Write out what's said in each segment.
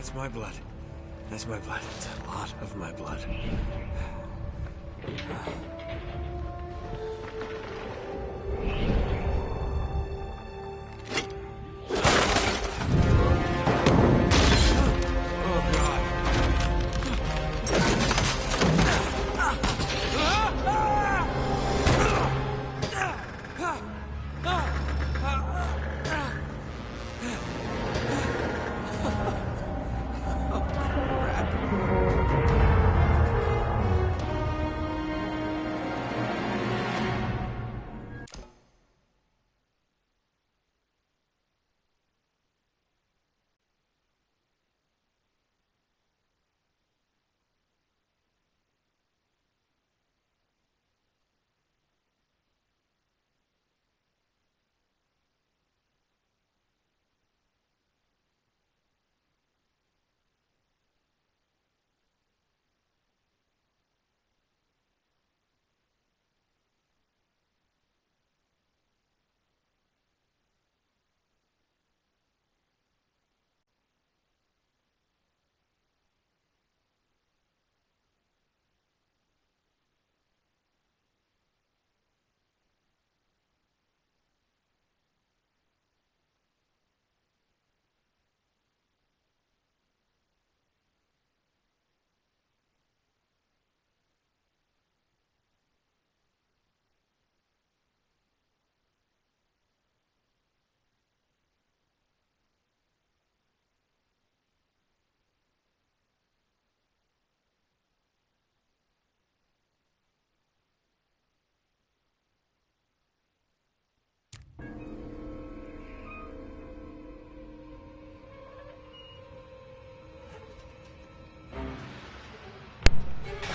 That's my blood. That's my blood. It's a lot of my blood.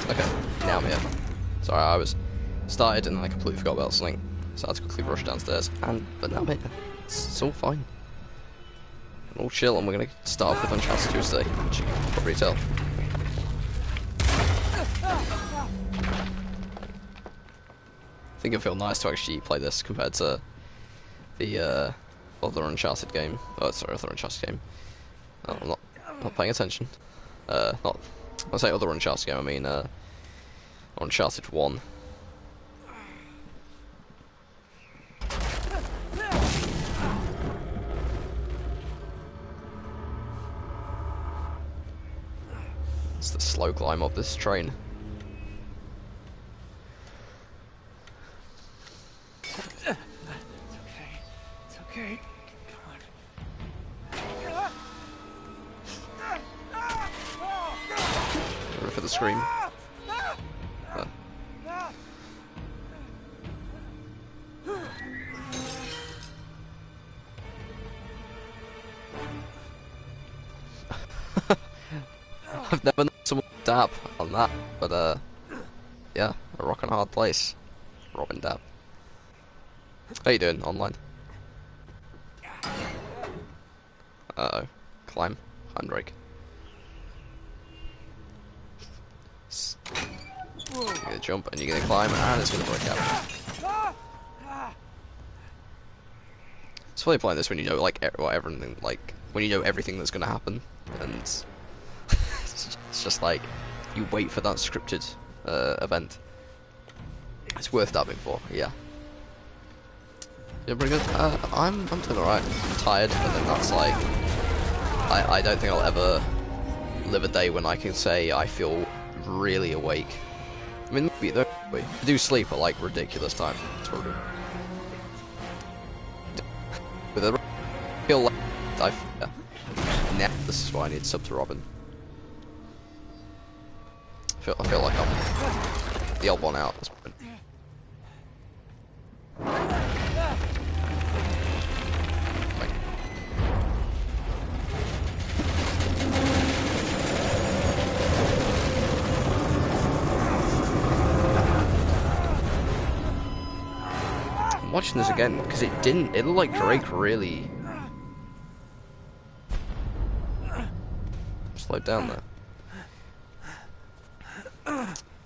Okay, now I'm here. Sorry, I was started and I completely forgot about something, so I had to quickly rush downstairs. But now I'm here. It's all fine. We're all chill, and we're gonna start off with Uncharted 2 today, which you can probably tell. I think it'll feel nice to actually play this compared to the other Uncharted game. Oh, sorry, other Uncharted game. Oh, I'm not paying attention. Not. When I say other Uncharted game, I mean Uncharted 1. It's the slow climb up this train. It's okay. It's okay. Ready for the scream? I've never known someone dab on that, but yeah, a rock and hard place. Robin dab. How you doing online? Uh-oh. Climb. Handbrake. You're gonna jump and you're gonna climb and it's gonna break out. It's funny playing this when you know like everything, like when you know everything that's gonna happen, and it's just like you wait for that scripted event. It's worth dabbing for, yeah. You're pretty good. I'm doing alright. I'm tired, but then that's like I don't think I'll ever live a day when I can say I feel really awake. I mean, I do sleep at like ridiculous times. With a feel like now this is why I need sub to Robin. I feel like I'm the old one out at this point. I'm watching this again because it looked like Drake really slowed down there.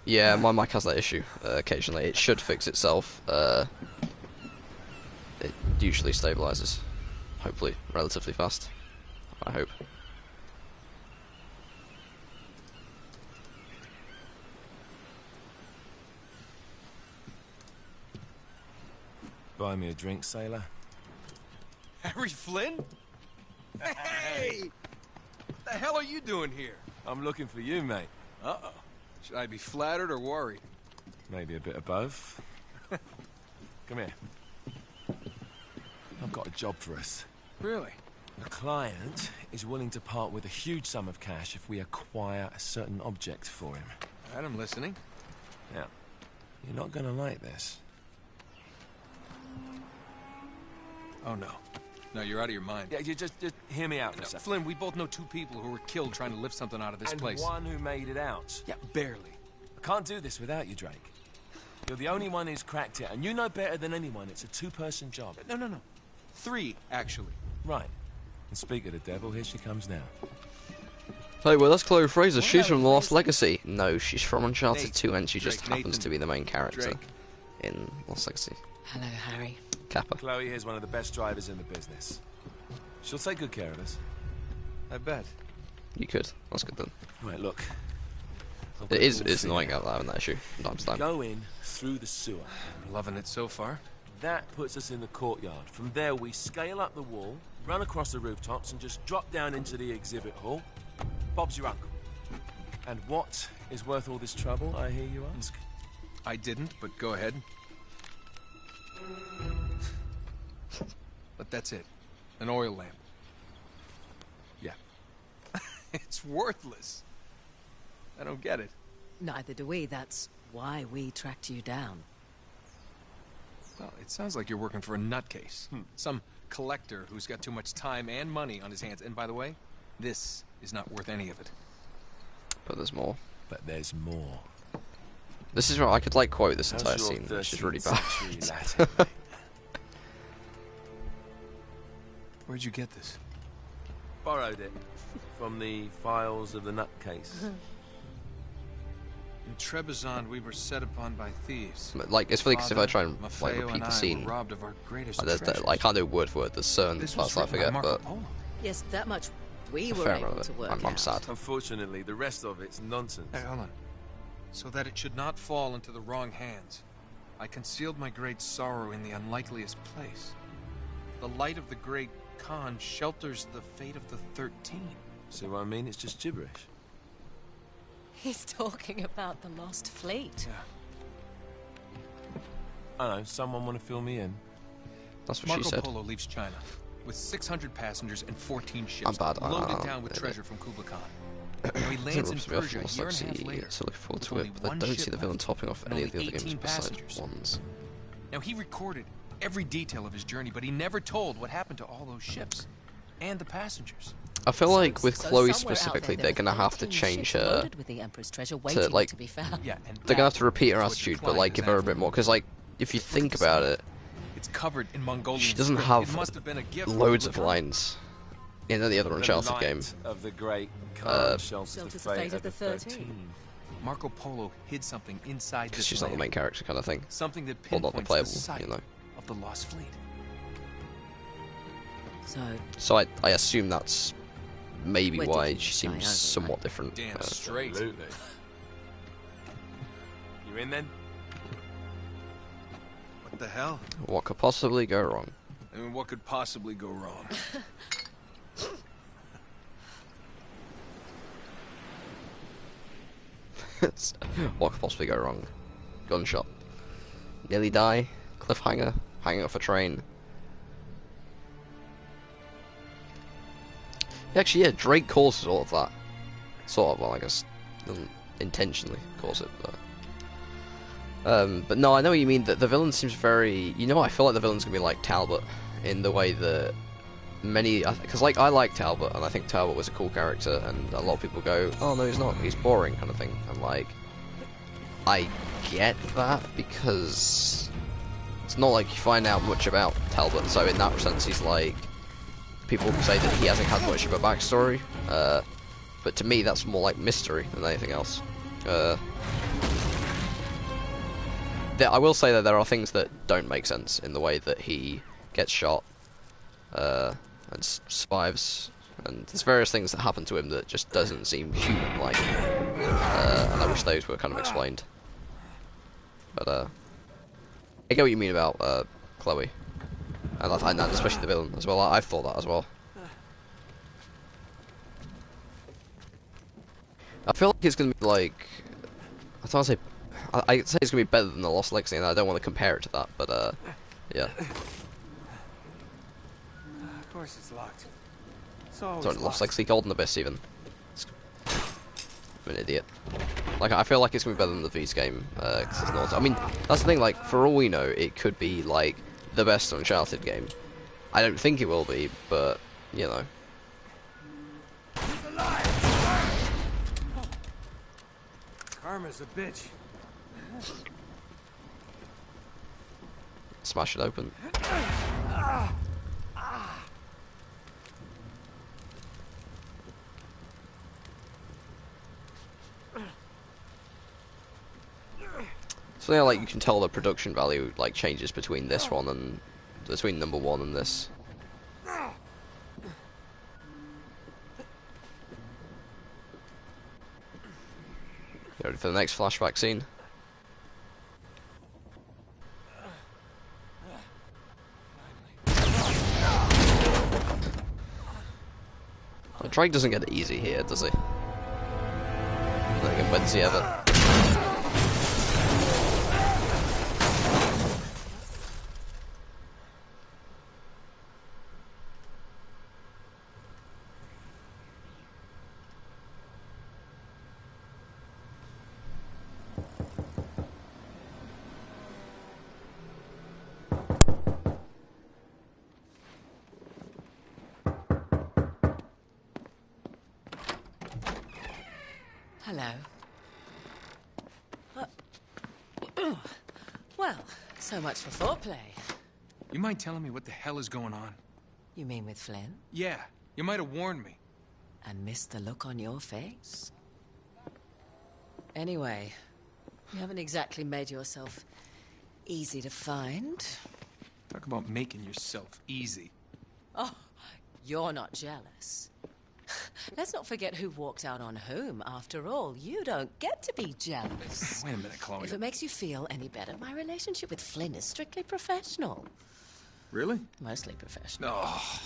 Yeah, my mic has that issue occasionally. It should fix itself. It usually stabilizes, hopefully, relatively fast. I hope. Buy me a drink, sailor. Harry Flynn? Hey! What the hell are you doing here? I'm looking for you, mate. Uh-oh. Should I be flattered or worried? Maybe a bit of both. Come here. I've got a job for us. Really? A client is willing to part with a huge sum of cash if we acquire a certain object for him. All right, I'm listening. Now, you're not gonna like this. Oh, no. No, you're out of your mind. Yeah, you just hear me out for a second. Flynn, we both know 2 people who were killed trying to lift something out of this place. And one who made it out. Yeah, barely. I can't do this without you, Drake. You're the only one who's cracked it, and you know better than anyone it's a 2-person job. No. 3, actually. Right. And speak of the devil, here she comes now. Hey, well, that's Chloe Fraser. She's from The Lost Legacy. No, she's from Uncharted 2, and she just happens to be the main character in Lost Legacy. Hello, Harry. Kappa. Chloe here's one of the best drivers in the business. She'll take good care of us. I bet. You could. That's good then. Right, look. It's annoying out having that issue from time to time. Go in through the sewer. I'm loving it so far. That puts us in the courtyard. From there, we scale up the wall, run across the rooftops, and just drop down into the exhibit hall. Bob's your uncle. And what is worth all this trouble, I hear you ask? I didn't, but go ahead. But that's it. An oil lamp. Yeah. It's worthless. I don't get it. Neither do we. That's why we tracked you down. Well, it sounds like you're working for a nutcase. Some collector who's got too much time and money on his hands. And by the way, this is not worth any of it. But there's more. But there's more. This is right. I could like quote this How's entire your scene, which is really 13th century bad. Latin, mate? Where'd you get this? Borrowed it from the files of the nutcase. In Trebizond, we were set upon by thieves. Like, it's funny because if I try and Maffeo like repeat and the I scene, were robbed of our greatest I treasures. can't do word for word. There's certain This parts was I written by forget, Marco but Polo. Yes, that much we a were fair able amount of to it. work I'm out. sad. Unfortunately, the rest of it's nonsense. Hey, hold on. So that it should not fall into the wrong hands, I concealed my great sorrow in the unlikeliest place. The light of the great Khan shelters the fate of the 13. See what I mean? It's just gibberish. He's talking about the lost fleet. Yeah. I know, someone want to fill me in? That's what Marco she said. Polo leaves China with 600 passengers and 14 ships I'm bad. loaded down with treasure from Kublai Khan. Now he lands in Persia a year and a half later. So looking forward with to only it, but I one don't ship see the villain left topping off and any of the only other games 18 besides passengers. ones. Now he recorded every detail of his journey, but he never told what happened to all those ships and the passengers. I feel like with So Chloe somewhere out specifically, there, they're there are gonna have to 13 change ships her. loaded with the Emperor's treasure waiting like- to be found. Yeah, and They're gonna have to repeat her is what attitude, but declined like his give her a effort. bit more. Because like, if you think about it, It's covered in Mongolian she doesn't script. have It must have been a gift from loads Kublai of Khan. lines in any other Uncharted the game. light of the great Khan shelters Shelters the fate of the 13. Marco Polo hid something inside Because this she's not the land. main character kind of thing. Something that Well, not the pinpoints playable, the site you know. of the lost fleet. So, So I assume that's maybe Where why did she you seems fly over, somewhat right? different. Damn straight. Absolutely. You in then? What the hell? What could possibly go wrong? I mean, what could possibly go wrong? What could possibly go wrong? Gunshot. Nearly die. Cliffhanger. Hanging off a train. Actually, yeah, Drake causes all of that. Sort of, well, I guess, doesn't intentionally cause it, but no, I know what you mean. That the villain seems very. You know, I feel like the villain's gonna be like Talbot in the way that many. Because like I like Talbot, and I think Talbot was a cool character, and a lot of people go, "Oh no, he's not. He's boring," kind of thing. And like, I get that because it's not like you find out much about Talbot. So in that sense, he's like. People say that he hasn't had much of a backstory, but to me that's more like mystery than anything else. I will say that there are things that don't make sense in the way that he gets shot and survives, and there's various things that happen to him that just doesn't seem human-like, and I wish those were kind of explained. But I get what you mean about Chloe. And I find that, especially the villain as well. I thought that as well. I feel like it's gonna be like, I don't want to say, I'd say it's gonna be better than the Lost Legacy, and I don't want to compare it to that, but yeah. Of course it's locked. It's always Sorry, Lost locked. Legacy, Golden Abyss even. I'm an idiot. Like, I feel like it's gonna be better than the Thieves game, because it's not. I mean, that's the thing. Like, for all we know, it could be like the best Uncharted game. I don't think it will be, but you know. Karma's a bitch. Smash it open. So yeah, like you can tell the production value like changes between this one and between number 1 and this. Ready for the next flashback scene? Well, Drake doesn't get it easy here, does he? Then again, when does he ever? Hello. Well, so much for foreplay. You mind telling me what the hell is going on? You mean with Flynn? Yeah, you might have warned me. And missed the look on your face? Anyway, you haven't exactly made yourself easy to find. Talk about making yourself easy. Oh, you're not jealous. Let's not forget who walked out on whom. After all, you don't get to be jealous. Wait a minute, Chloe. If it makes you feel any better, my relationship with Flynn is strictly professional. Really? Mostly professional. Oh.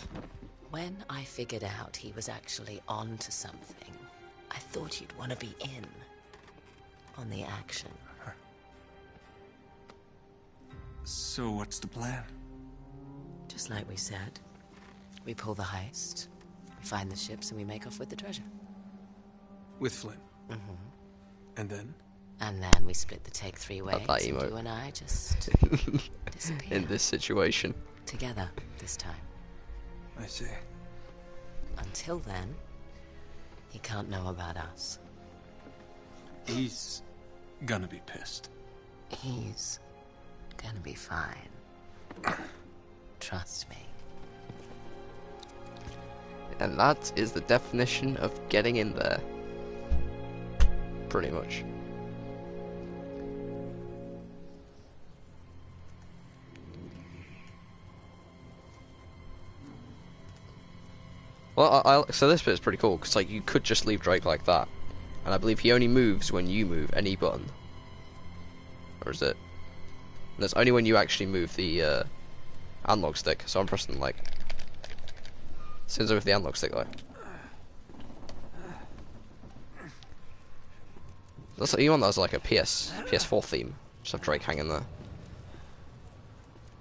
When I figured out he was actually on to something, I thought you'd want to be in on the action. So what's the plan? Just like we said, we pull the heist, we find the ships, and we make off with the treasure. With Flynn? Mm-hmm. And then? And then we split the take 3 ways, that and emote. you and I just disappear. In this situation. Together, this time. I see. Until then, he can't know about us. He's gonna be pissed. He's gonna be fine. Trust me. And that is the definition of getting in there. Pretty much. Well, so this bit is pretty cool, because like, you could just leave Drake like that. And I believe he only moves when you move any button. Or is it? That's only when you actually move the analog stick. So I'm pressing like... As soon as I move the analog stick, like... That's you want that as like a PS4 theme. Just have Drake hanging there.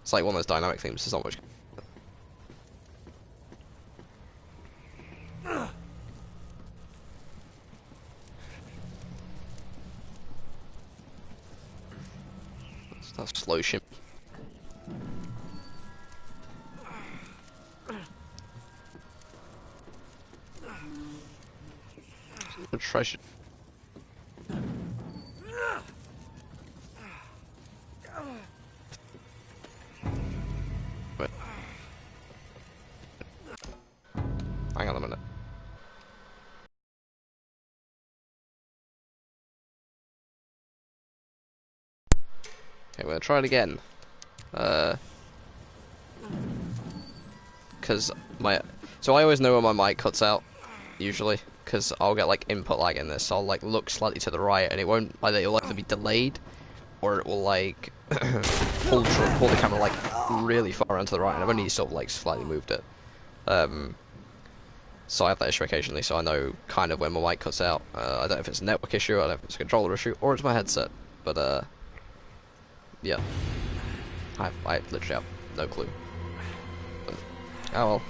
It's like one of those dynamic themes. There's not much. That's slow shim. The treasure. Wait. Hang on a minute. Okay, we're gonna try it again. Cause so I always know when my mic cuts out, usually, cause I'll get like input lag in this. So I'll like look slightly to the right, and it won't either. It'll either be delayed, or it will like pull the camera like really far around to the right, and I've only sort of like slightly moved it. So I have that issue occasionally, so I know kind of when my mic cuts out. I don't know if it's a network issue, I don't know if it's a controller issue, or it's my headset. But yeah, I literally have no clue. But, oh well.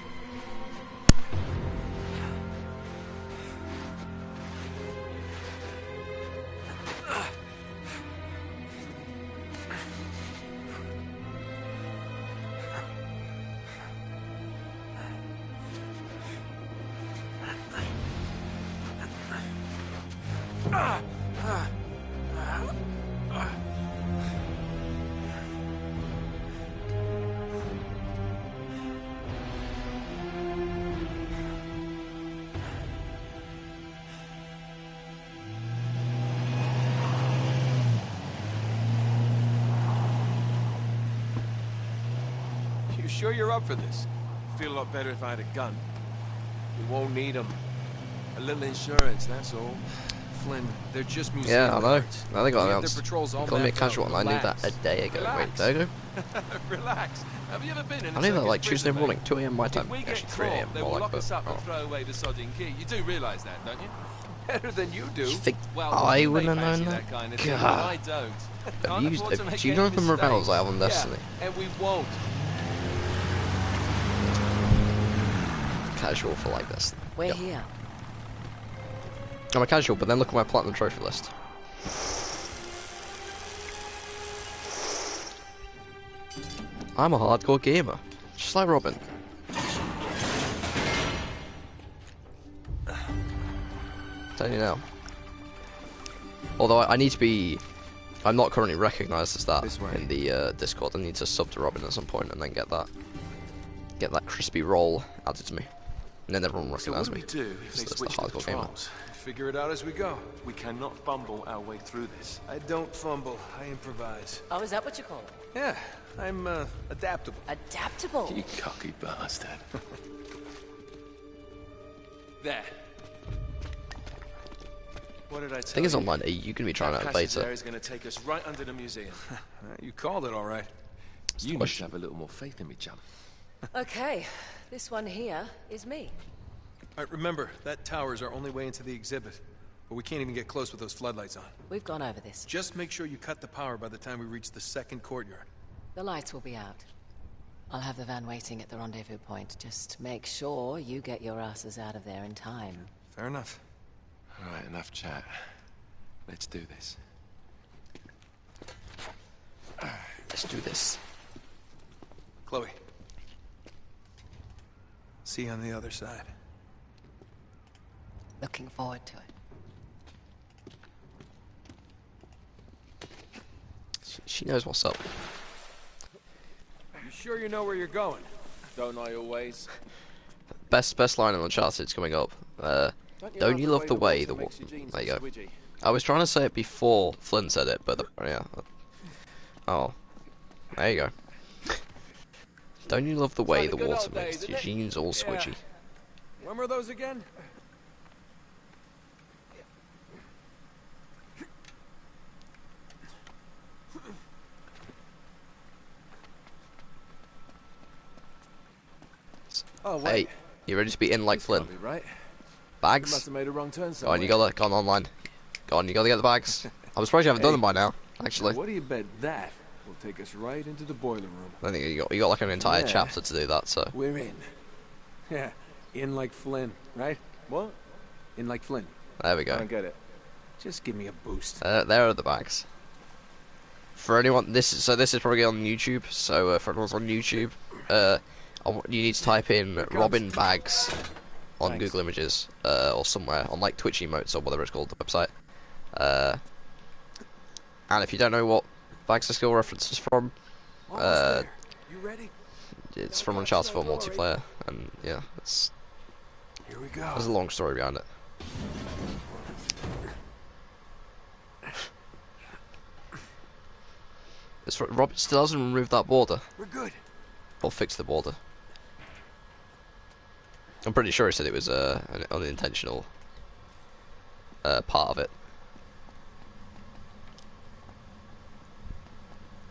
You sure you're up for this? Feel a lot better if I had a gun. We won't need them. A little insurance, that's all. Flynn, they're just museum Yeah, I know. guards. I think I They have announced. their patrols all Call me a mapped out. casual, and I knew that a day ago. Wait, there you go. Relax. Have you ever been in I a knew that circus like Tuesday prison, mate? morning, 2 AM my time. If we get Actually 3 AM caught, they more will like, lock us but up and throw away the sodding key. You do realise that, don't you? Better than you do. you think Well, I you may wouldn't have fancy known that? kind of thing, but God. I don't. Have Can't you, afford to make do you any know the repels mistakes. I have on Destiny? Yeah, and we won't. Casual for like this. We're Yep. here. I'm a casual, but then look at my platinum trophy list. I'm a hardcore gamer, just like Robin. Tell you now. Although I need to be, I'm not currently recognised as that This way. in the Discord. I need to sub to Robin at some point and then get that crispy roll added to me, and then everyone will So what recognise do me. we do if they That's the switch the hardcore gamer. patrols? Figure it out as we go. We cannot fumble our way through this. I don't fumble. I improvise. Oh, is that what you call it? Yeah, I'm adaptable. Adaptable. You cocky bastard. There. What did I tell I think it's you? online. You can be trying out a Passage there beta. is going to take us right under the museum. You called it all right. You need question. to have a little more faith in me, chum. Okay, this one here is me. All right, remember, that tower's our only way into the exhibit. But we can't even get close with those floodlights on. We've gone over this. Just make sure you cut the power by the time we reach the second courtyard. The lights will be out. I'll have the van waiting at the rendezvous point. Just make sure you get your asses out of there in time. Fair enough. All right, enough chat. Let's do this. Let's do this. Chloe. See you on the other side. Looking forward to it. She knows what's up. You sure you know where you're going? Don't I always? Best line in Uncharted is coming up. Don't you love the way the water? There you go. I was trying to say it before Flynn said it, but yeah. Oh, there you go. Don't you love the way the water makes your jeans all squidgy? When were those again? Oh, wait. Hey, you ready to be in like This Flynn? can't be right. You Bags? must have made a wrong turn Go somewhere. on, you gotta go online. Go on, you gotta get the bags. I'm surprised you haven't done them by now. Actually, What do you bet that will take us right into the boiler room? I think you got like an entire Yeah. chapter to do that. So We're in. Yeah, in like Flynn, right? What? In like Flynn. there we I don't go. get it. Just give me a boost. There are the bags. For anyone, this is probably on YouTube. So for everyone's on YouTube, you need to type in Robin Bags on Thanks. Google Images or somewhere on like Twitch emotes or whatever it's called, the website. And if you don't know what Bags of Skill reference is from, Almost there. You ready? it's from Uncharted 4 multiplayer, and yeah, Here we there's go. a long story behind it. Robin still hasn't removed that border We're good. or fixed the border. I'm pretty sure he said it was an unintentional part of it.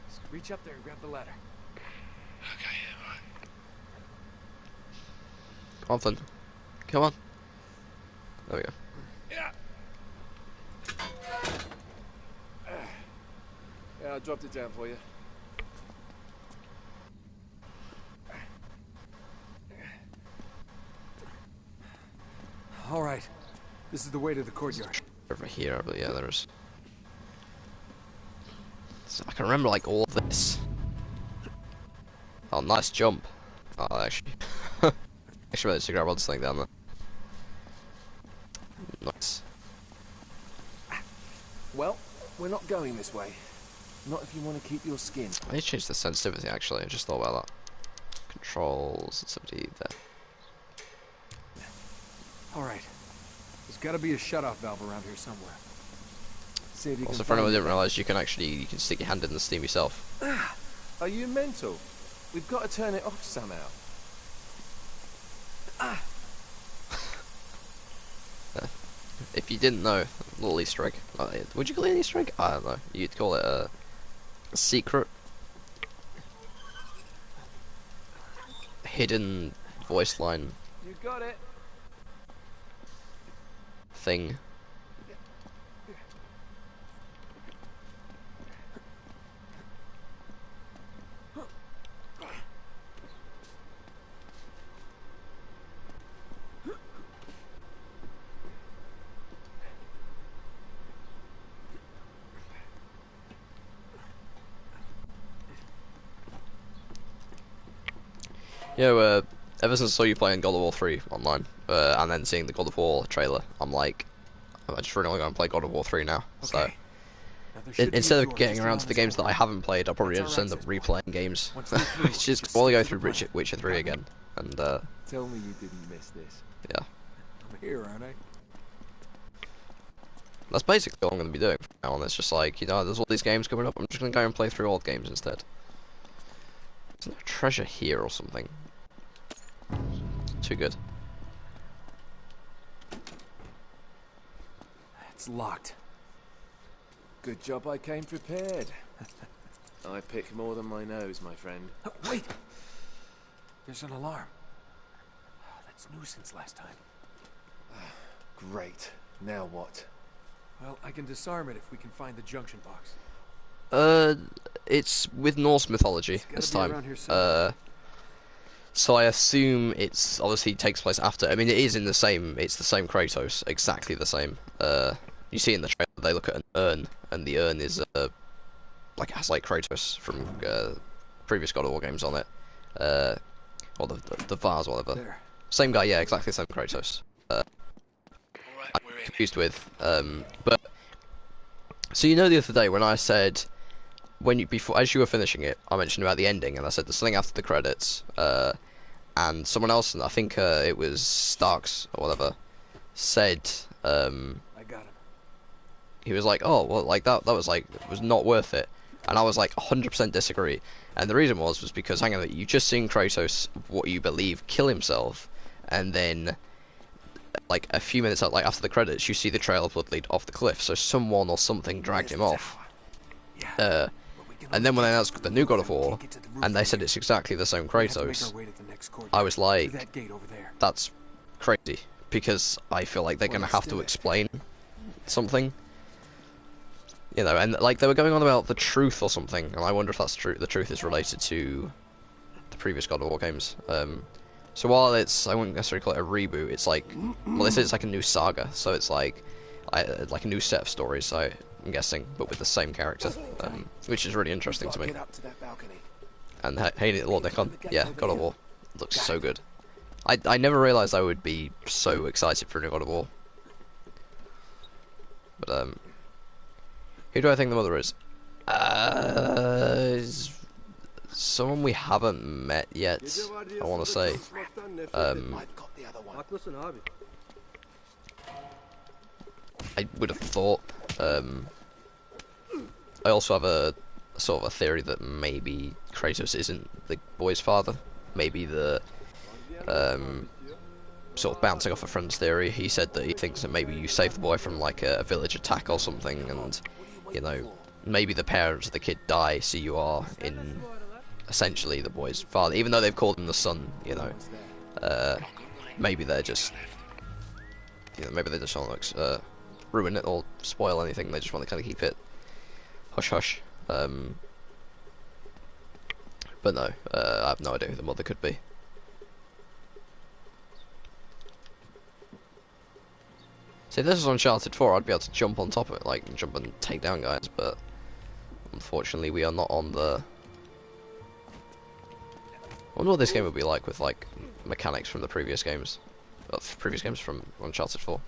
Just reach up there and grab the ladder. Okay, right. Come on, Flynn. Come on. There we go. Yeah. Yeah, I dropped it down for you. All right. This is the way to the courtyard. Over here, but yeah, there's. So I can remember like all of this. Oh, nice jump. Oh, actually, actually managed to grab on something down there. Nice. Well, we're not going this way. Not if you want to keep your skin. I need to change the sensitivity. Actually, I just thought about that. Control sensitivity there. All right. There's got to be a shut-off valve around here somewhere. See if you Also, can for anyone find who didn't realise, you can stick your hand in the steam yourself. Are you mental? We've got to turn it off somehow. If you didn't know, little Easter egg. Would you call it an Easter egg? I don't know. You'd call it a secret, hidden voice line You got it. thing. Ever since I saw you playing God of War 3 online, and then seeing the God of War trailer, I'm like, I just really want to go and play God of War 3 now. Okay. Now, there So, should be a instead of door getting just around around to the this games that I corner. haven't played, I'll probably That's just our end up access point. replaying games. Once we're through, Which is, just we'll go stick through to the plan. Witcher 3 again, and Tell me you didn't miss this. yeah. I'm here, aren't I? That's basically all I'm going to be doing from now on. It's just like, you know, there's all these games coming up, I'm just going to go and play through old games instead. Isn't there a treasure here or something? Too good. It's locked. Good job I came prepared. I pick more than my nose, my friend. Oh, wait! There's an alarm. That's new since last time. Great. Now what? Well, I can disarm it if we can find the junction box. It's with Norse mythology It's this gotta be time. around here somewhere. So I assume it's obviously takes place after. I mean, it is in the same. It's the same Kratos, exactly the same. You see in the trailer they look at an urn, and the urn is like has like Kratos from previous God of War games on it, or the vase or whatever. There. Same guy, yeah, exactly the same Kratos. I'm confused with, but so you know the other day when I said as you were finishing it, I mentioned about the ending, and I said there's something after the credits, and someone else, I think it was Starks or whatever, said I got him. he was like, oh well, like that was like it was not worth it, and I was like 100% disagree, and the reason was because hang on a minute, you just seen Kratos, what you believe, kill himself, and then like a few minutes out, like after the credits, you see the trail of blood lead off the cliff, so someone or something dragged him off. Yeah. And then when they announced the new God of War, and they said it's exactly the same Kratos, I was like, that's crazy, because I feel like they're going to have to explain something. You know, and like they were going on about the truth or something, and I wonder if that's true. The truth is related to the previous God of War games. So while I wouldn't necessarily call it a reboot, it's like, well, they said it's like a new saga, so it's like a new set of stories, I'm guessing, but with the same character, which is really interesting to me. And hey, Lord Nikon, yeah, God of War looks so good. I never realised I would be so excited for a new God of War. But who do I think the mother is? Someone we haven't met yet, I want to say. I would have thought. I also have a sort of a theory that maybe Kratos isn't the boy's father. Maybe the sort of bouncing off a friend's theory. He said that he thinks that maybe you saved the boy from like a village attack or something, and you know, maybe the parents of the kid die, so you are in essentially the boy's father, even though they've called him the son. You know, maybe they're just, maybe they just want to ruin it or spoil anything. They just want to kind of keep it hush hush. But no, I have no idea who the mother could be. See, if this was Uncharted 4, I'd be able to jump on top of it, like, jump and take down guys, but unfortunately we are not on the... I wonder what this game would be like with, like, mechanics from the previous games. Well, previous games from Uncharted 4.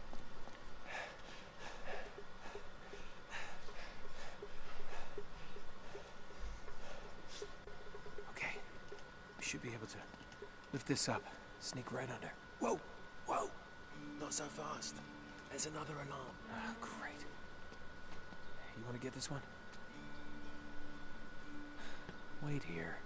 Okay. We should be able to lift this up. Sneak right under. Whoa! Whoa! Not so fast. There's another alarm. Oh, great. You want to get this one? Wait here.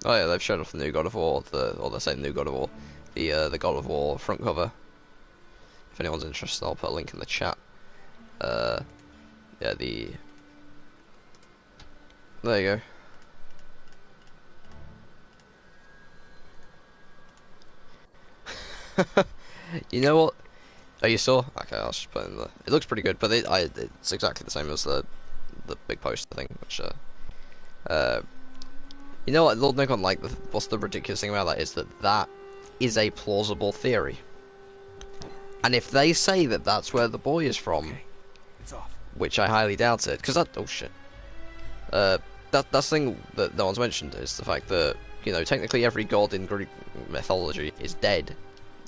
Oh yeah, they've shown off the new God of War, or they're saying new God of War, the God of War front cover. If anyone's interested, I'll put a link in the chat. Yeah, there you go. You know what? Oh, you saw? Okay, I'll just put it in the... It looks pretty good, but it's exactly the same as the big poster thing, which, you know what, Lord Nikon, like, what's the ridiculous thing about that is that is a plausible theory. And if they say that that's where the boy is from... Okay. It's off. Which I highly doubt it, because that... Oh, shit. That's the thing that no one's mentioned, is the fact that, technically every god in Greek mythology is dead.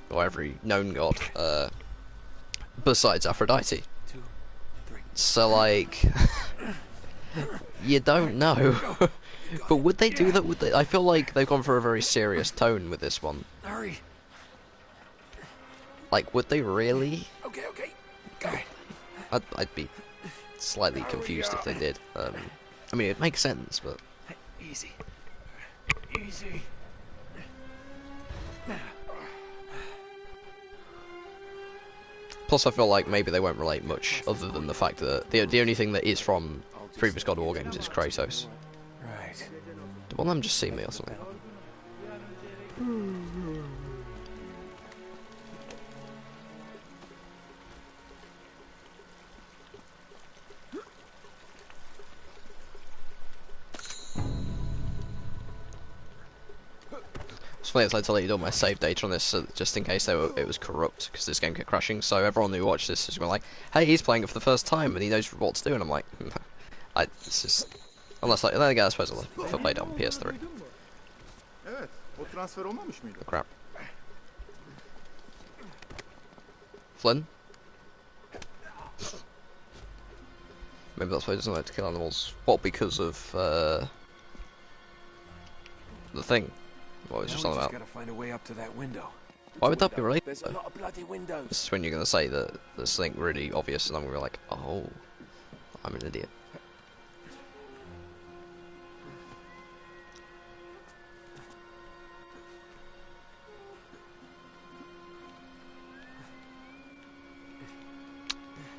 Or every known god, besides Aphrodite. 2, 3. So, like... you don't know. But would they do that? Would they? I feel like they've gone for a very serious tone with this one. Hurry. Like, would they really? Okay. Okay. I'd be slightly confused if they did. I mean, it makes sense, but... Easy. Easy. Plus, I feel like maybe they won't relate much, other than the fact that the only thing that is from previous God of War games is Kratos. Right. Did one of them just see me or something? It's funny, I to let you know my save data on this, just in case it was corrupt, because this game kept crashing, so everyone who watched this is going like, hey, he's playing it for the first time, and he knows what to do, and I'm like, this is... Unless, like, then again, I suppose if I played it on PS3. Oh, crap. Flynn? Maybe that's why he doesn't like to kill animals. What, because of, the thing? What was just on about? Gotta find a way up to that window. Why would that be related? There's a lot of bloody windows. This is when you're going to say that there's something really obvious, and I'm going to be like, oh, I'm an idiot.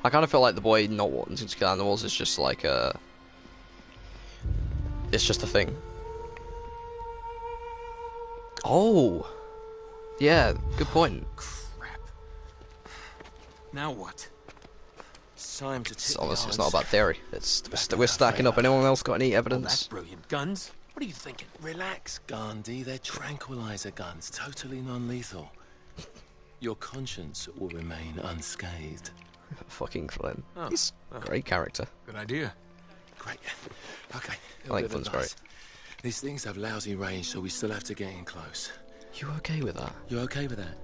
I kind of feel like the boy not wanting to kill animals is just like a... It's just a thing. Oh! Yeah, good point. Crap. Now what? It's time to tip Honestly, the it's not odds. about theory. We're stacking up. Anyone else got any Oh, evidence? that's brilliant. Guns? What are you thinking? Relax, Gandhi. They're tranquilizer guns, totally non-lethal. Your conscience will remain unscathed. Fucking Flynn. Oh, He's a well. great character. Good idea. Great. Okay. I think Flynn's great. These things have lousy range, so we still have to get in close. You okay with that? You okay with that?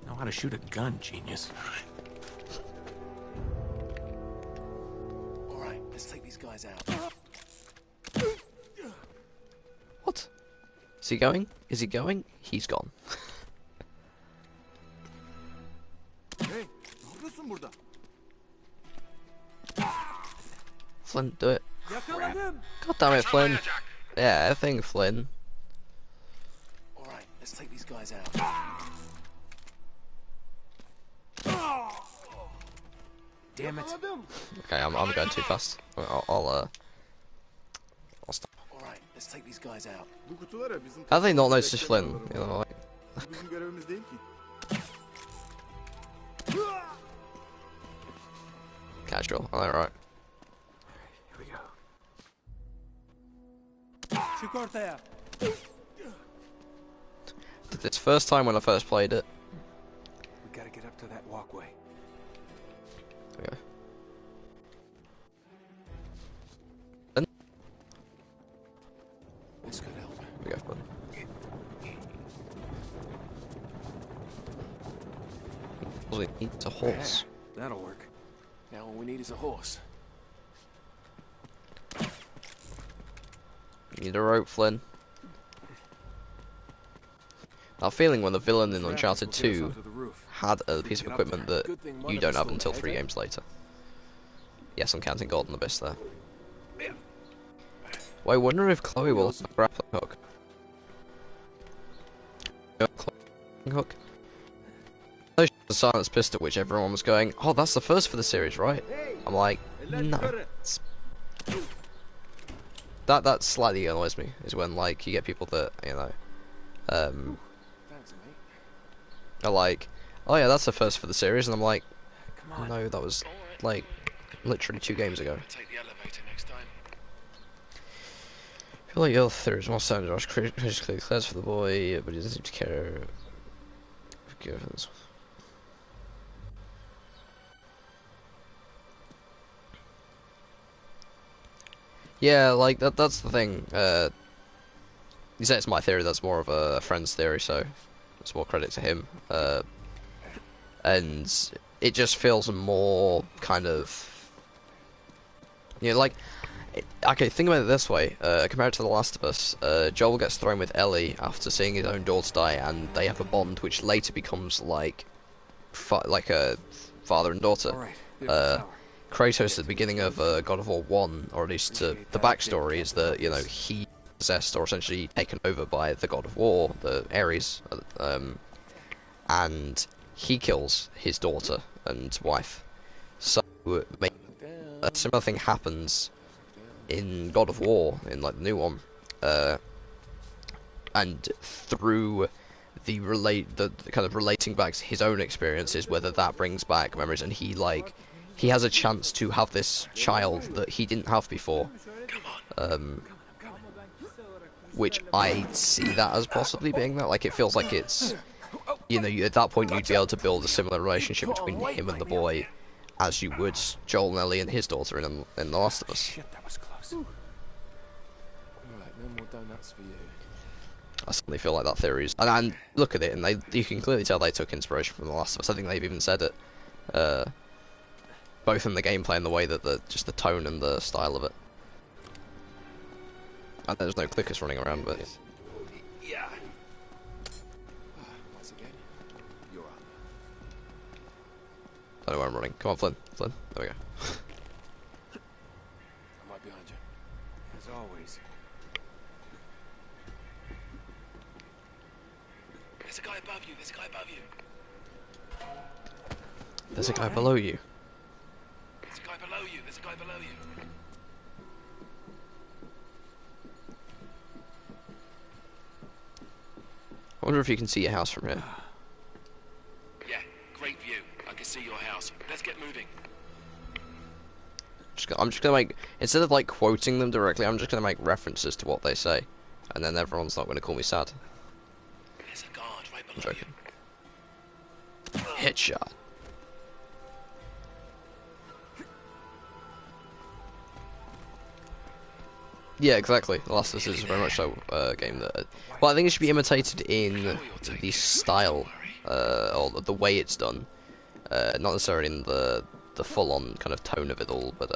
Know how to shoot a gun, genius. All right, let's take these guys out. What? Is he going? Is he going? He's gone. Hey, ne yapıyorsun burada? Flynn, do it. Yakaladım. God damn it, Flynn. Yeah, I think Flynn. All right, let's take these guys out. Damn it. Okay, I'm going too fast. I'll stop. Alright, let's take these guys out. Bu kutulara bizim How do they not notice taşımak Flynn? zorunda. You know, like, Bu bizim görevimiz değil ki. casual. Alright. Here we go. Çık ortaya. This first time when I first played it. We gotta get up to that walkway. Okay. This could help. We go, bud. All we need is a horse. That'll work. Now all we need is a horse. You need a rope, Flynn. That feeling when the villain in Uncharted 2 had a piece of equipment that you don't have until 3 games later. Yes, I'm counting Golden Abyss there. Well, I wonder if Chloe will have a grappling hook. Hook? The silence pistol, which everyone was going, oh, that's the first for the series, right? I'm like, no. That slightly annoys me, is when, like, you get people that, you know, Thanks, mate. are like, oh yeah, that's the first for the series, and I'm like, Come on. no, that was, like, literally 2 games ago. Take the elevator next time. I feel like your theory is more sound. Josh critically declares for the boy, but he doesn't seem to care. Forgiveness. Yeah, like that's the thing. You say it's my theory, that's more of a friend's theory, so it's more credit to him. And it just feels more kind of, you know, like, okay, think about it this way, compared to The Last of Us, Joel gets thrown with Ellie after seeing his own daughter die, and they have a bond which later becomes like a father and daughter. All right, there's the tower. Kratos at the beginning of God of War 1, or at least the backstory, is that, you know, he possessed or essentially taken over by the God of War, the Ares, and he kills his daughter and wife. So maybe a similar thing happens in God of War, in like the new one, and through the kind of relating back to his own experiences, whether that brings back memories, and he has a chance to have this child that he didn't have before, which I see that as possibly being that. Like, it feels like it's, you know, at that point you'd be able to build a similar relationship between him and the boy as you would Joel and Ellie and his daughter in The Last of Us. Shit, that was close. Alright, no more donuts for you. I certainly feel like that theory is, and look at it, and you can clearly tell they took inspiration from The Last of Us. I think they've even said it, both in the gameplay and the way that just the tone and the style of it. And there's no clickers running around, but Yeah. Once again, you're up. I don't know where I'm running. Come on, Flynn. There we go. I'm right behind you. As always. There's a guy above you. There's a guy above you. There's a guy below you. There's a guy below you. There's a guy below you. I wonder if you can see your house from here. Yeah, great view. I can see your house. Let's get moving. I'm just gonna make, instead of like quoting them directly, I'm just gonna make references to what they say, and then everyone's not gonna call me sad. There's a guard right I'm below joking. Headshot. Yeah, exactly. The Last of Us is very much so a game that, well, I think it should be imitated in the style, or the way it's done, not necessarily in the full-on kind of tone of it all, but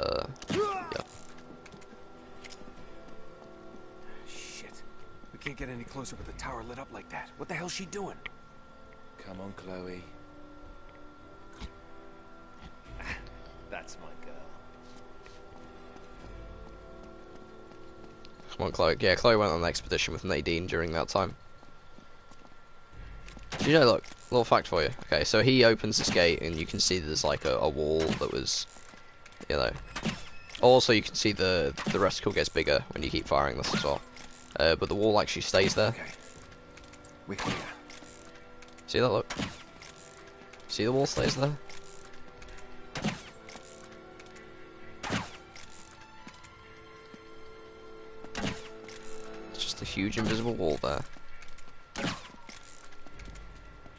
yeah. Shit. We can't get any closer with the tower lit up like that. What the hell's she doing? Come on, Chloe. That's my girl. Come on, Chloe. Yeah, Chloe went on an expedition with Nadine during that time. Do you know, look, little fact for you. Okay, so he opens this gate and you can see there's like a wall that was, you know. Also, you can see the reticle gets bigger when you keep firing this as well. But the wall actually stays there. Okay. We're clear. See that, look? See the wall stays there? It's just a huge invisible wall there.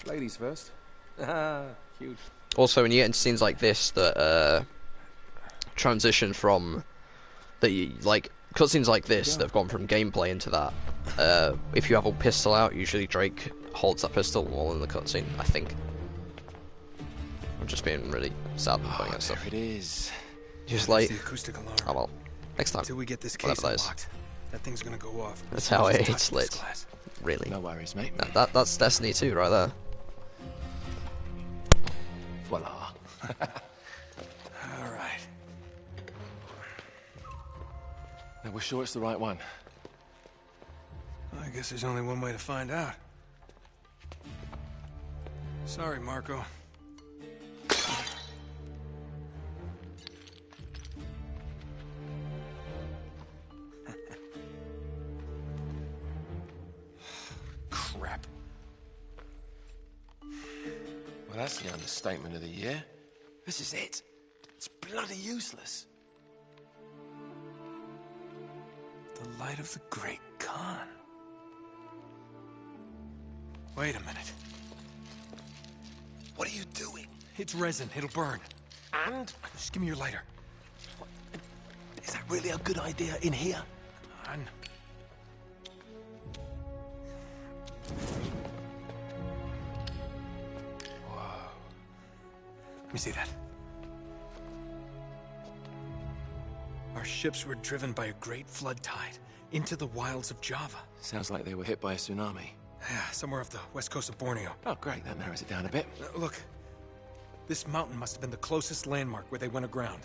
Ladies first. Huge. Also, when you get into scenes like this that transition from like cutscenes like this that have gone from gameplay into that, if you have a pistol out, usually Drake holds that pistol while in the cutscene, I think. I'm just being really sad and pointing at stuff. There it is. Just That's like, the acoustic alarm. oh well, next time. Until we get this Whatever case that is. unlocked, that thing's gonna go off. That's As soon how as it's touches this lit. glass. Really. No worries, mate. That's Destiny 2 right there. Voila. All right. Now, we're sure it's the right one. I guess there's only one way to find out. Sorry, Marco. Crap. Well, that's the understatement of the year. This is it. It's bloody useless. The light of the Great Khan. Wait a minute. What are you doing? It's resin. It'll burn. And? Just give me your lighter. Is that really a good idea in here? Come on. Whoa. Let me see that. Our ships were driven by a great flood tide into the wilds of Java. Sounds like they were hit by a tsunami. Yeah, somewhere off the west coast of Borneo. Oh, great. That narrows it down a bit. Look, this mountain must have been the closest landmark where they went aground.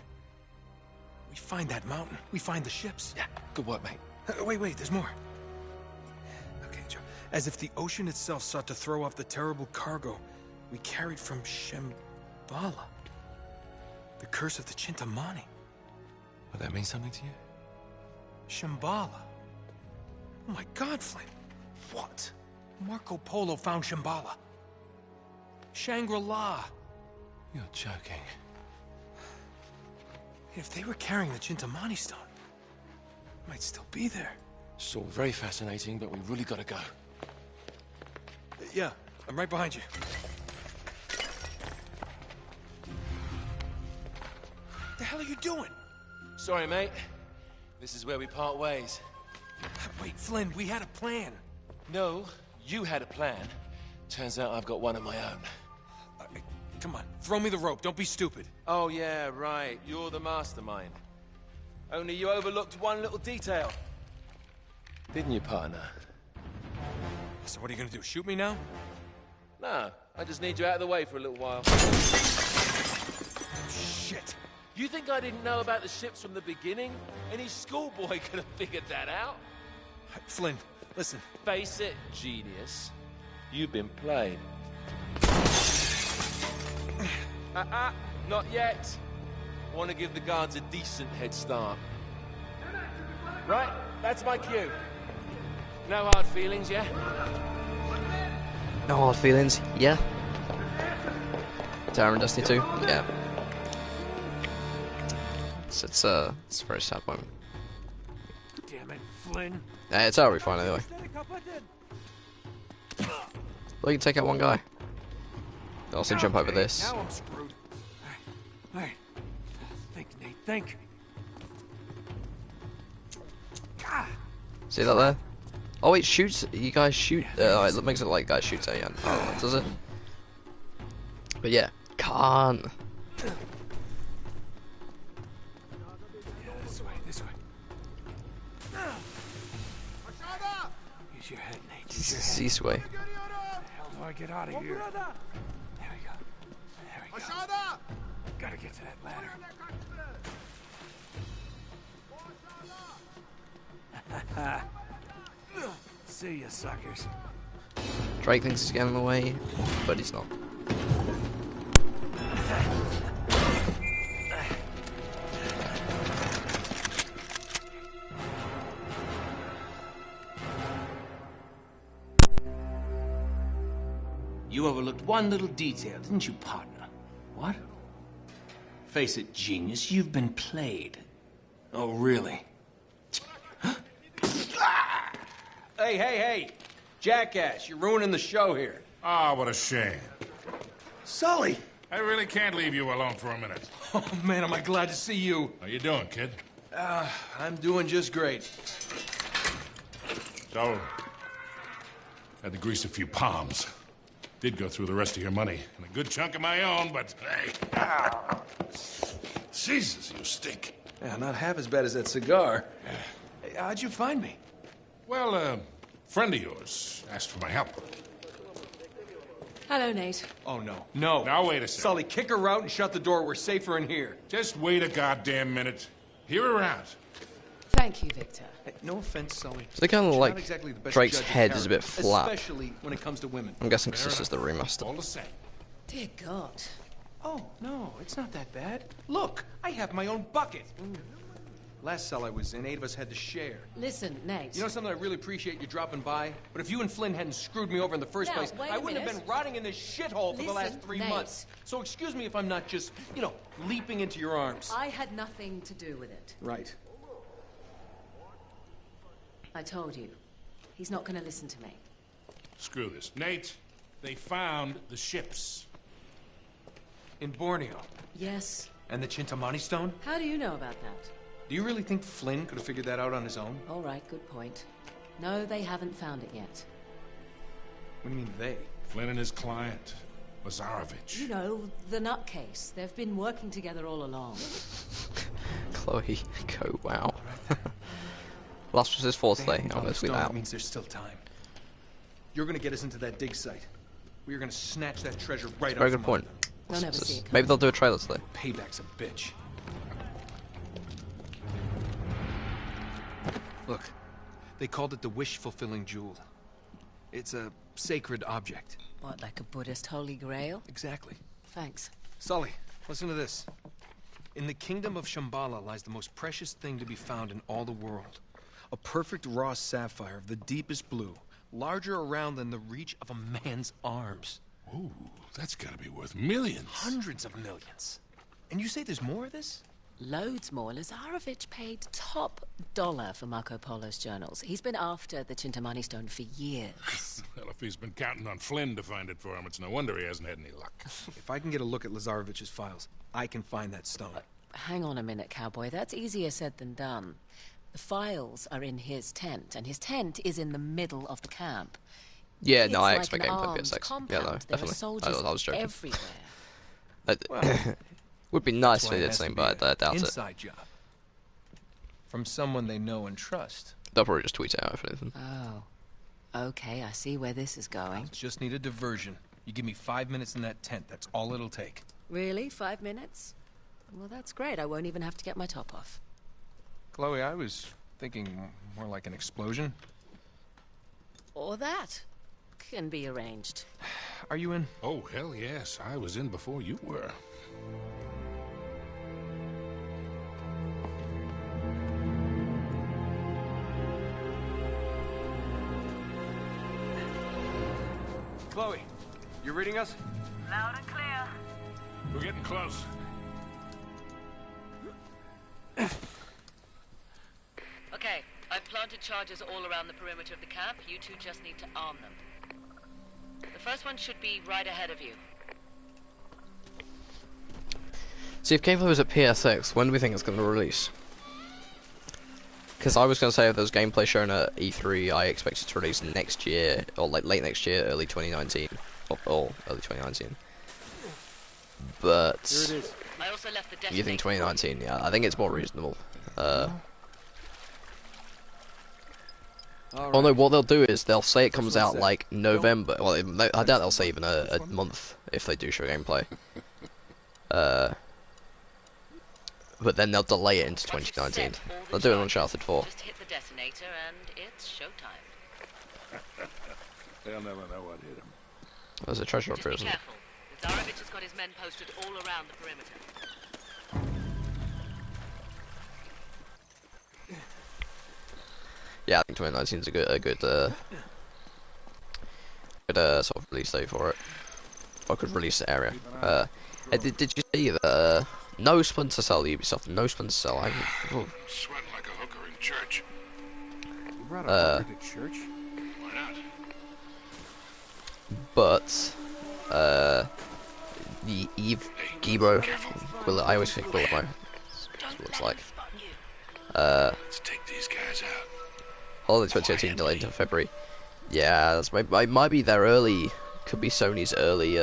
We find that mountain, we find the ships. Yeah, good work, mate. Wait, there's more. Okay, Joe. As if the ocean itself sought to throw off the terrible cargo we carried from Shambhala. The curse of the Chintamani. Will that mean something to you? Shambhala. Oh my God, Flynn. What? Marco Polo found Shambhala. Shangri-La. You're joking. If they were carrying the Chintamani stone, it might still be there. It's all very fascinating, but we really gotta go. Yeah, I'm right behind you. The hell are you doing? Sorry, mate. This is where we part ways. Wait, Flynn, we had a plan. No, you had a plan. Turns out I've got one of my own. Come on, throw me the rope. Don't be stupid. Oh, yeah, right. You're the mastermind. Only you overlooked one little detail. Didn't you, partner? So what are you gonna do, shoot me now? No, I just need you out of the way for a little while. Shit. You think I didn't know about the ships from the beginning? Any schoolboy could have figured that out. Flynn, listen. Face it, genius. You've been played. Not yet. Want to give the guards a decent head start. Right, that's my cue. No hard feelings, yeah? No hard feelings, yeah. Terror and Destiny 2, yeah. It's a very sad moment. Damn it, Flynn. It's already fine anyway. Well, you can take out one guy. I'll also jump over this. Now I'm screwed. All right. Think, Nate, think. Ah. See that there? Oh, it shoots. You guys shoot. It makes it like guys shoot at you. Oh, does it? But yeah, can't. Yeah, this way, this way. Use your head, Nate. Use your head. This way. How do I get out of here? There we go. There we go. Gotta get to that ladder. See ya, suckers. Drake thinks he's getting in the way, but he's not. You overlooked one little detail, didn't you, partner? What? Face it, genius, you've been played. Oh, really? Hey! Jackass, you're ruining the show here. Ah, what a shame. Sully! I really can't leave you alone for a minute. Oh, man, am I glad to see you. How you doing, kid? I'm doing just great. So, had to grease a few palms. Did go through the rest of your money and a good chunk of my own, but hey. Jesus, you stink. Yeah, not half as bad as that cigar. Hey, how'd you find me? Well, a friend of yours asked for my help. Hello, Nate. Oh, no. No. Now, wait a second. Sully, kick her out and shut the door. We're safer in here. Just wait a goddamn minute. Hear her out. Thank you, Victor. Hey, no offense, Sully. So they kind of She's like not exactly the best Drake's judge of head is a bit character, flat. especially when it comes to women. I'm guessing this is the All remaster. the same. Dear God. Oh, no, it's not that bad. Look, I have my own bucket. Last cell I was in, 8 of us had to share. Listen, Nate. You know something? I really appreciate you dropping by, but if you and Flynn hadn't screwed me over in the first Now, place, wait I a wouldn't have minute. been rotting in this shithole for the last Listen, 3 Nate. months. So excuse me if I'm not just, leaping into your arms. I had nothing to do with it. Right. I told you. He's not going to listen to me. Screw this. Nate, they found the ships. In Borneo. Yes. And the Chintamani stone? How do you know about that? Do you really think Flynn could have figured that out on his own? All right, good point. No, they haven't found it yet. What do you mean, they? Flynn and his client, Lazarovich. You know, the nutcase. They've been working together all along. Chloe, go, wow. Last was his fourth day. I'm going to tweet that That out. means there's still time. You're gonna get us into that dig site. We're gonna snatch that treasure right Very off good from point. under them. Don't ever see it coming. Maybe they'll do a trailer today. Payback's a bitch. Look, they called it the wish-fulfilling jewel. It's a sacred object. What, like a Buddhist holy grail? Exactly. Thanks. Sully, listen to this. In the kingdom of Shambhala lies the most precious thing to be found in all the world. A perfect raw sapphire of the deepest blue, larger around than the reach of a man's arms. Ooh, that's gotta be worth millions. Hundreds of millions. And you say there's more of this? Loads more. Lazarovich paid top dollar for Marco Polo's journals. He's been after the Chintamani stone for years. Well, if he's been counting on Flynn to find it for him, it's no wonder he hasn't had any luck. If I can get a look at Lazarovich's files, I can find that stone. Hang on a minute, cowboy. That's easier said than done. The files are in his tent, and his tent is in the middle of the camp. Yeah, It's no, I like expect an gameplay to be armed at 6. Yeah, no, compound. There are definitely. soldiers I was joking. everywhere. Would be nice if Why they it did has to something, be but I an doubt it. inside job. From someone they know and trust. They'll probably just tweet it out if anything. Oh. Okay, I see where this is going. Just need a diversion. You give me 5 minutes in that tent, that's all it'll take. Really? 5 minutes? Well, that's great. I won't even have to get my top off. Chloe, I was thinking more like an explosion. Or that. Can be arranged. Are you in? Oh, hell yes. I was in before you were. Chloe, you reading us? Loud and clear. We're getting close. Okay, I've planted charges all around the perimeter of the camp. You two just need to arm them. The first one should be right ahead of you. See, if gameplay was at PSX, when do we think it's going to release? Because I was going to say if there's gameplay shown at E3, I expect it to release next year, or like late next year, early 2019. Or early 2019. But... Here it is. I also left the You think 2019? Yeah, I think it's more reasonable. Oh no, what they'll do is they'll say it comes one out sec. like November. Well, I doubt they'll say even a month if they do show gameplay. But then they'll delay it into 2019. They'll do it on Uncharted 4. Just hit the detonator and it's showtime. They'll never know what hit them. There's a treasure up Just here, be isn't it? careful. The Tsarevich has got his men posted all around the perimeter. Yeah, I think 2019 is a good sort of release date for it. Or good release area. Did you see that? No Splinter Cell, Ubisoft. No Splinter Cell. Sweat like a hooker in church. You brought a hooker to church? Why not? But the Eve Gibro. Will I always think Willow? Looks like. Let's take these guys out. Holiday 2018 delayed until February. Yeah, that's might be their early. Could be Sony's early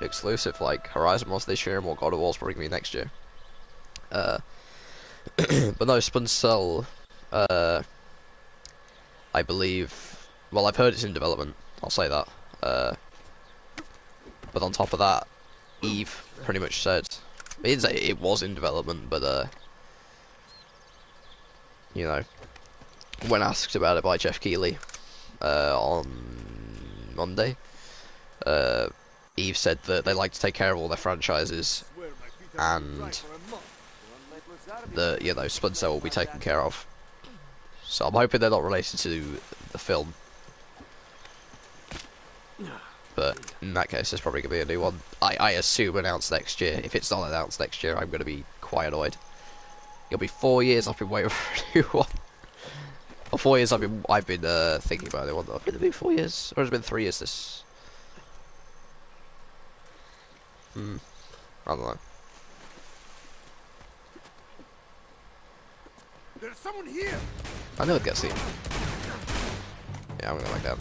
exclusive, like Horizon was this year, and what God of War's probably gonna be next year. But no, Splinter Cell. I believe. Well, I've heard it's in development. I'll say that. But on top of that, Eve pretty much said he didn't say it was in development, but you know, when asked about it by Jeff Keighley on Monday, Eve said that they like to take care of all their franchises, and that, you know, Splinter Cell will be taken care of. So I'm hoping they're not related to the film. But in that case, there's probably going to be a new one. I assume announced next year. If it's not announced next year, I'm going to be quite annoyed. It'll be 4 years I've been waiting for a new one. Or 4 years I've been thinking about it. Has it been 4 years? Or has it been 3 years this? I don't know. There's someone here! I know it gets seen. Yeah, I'm gonna like that.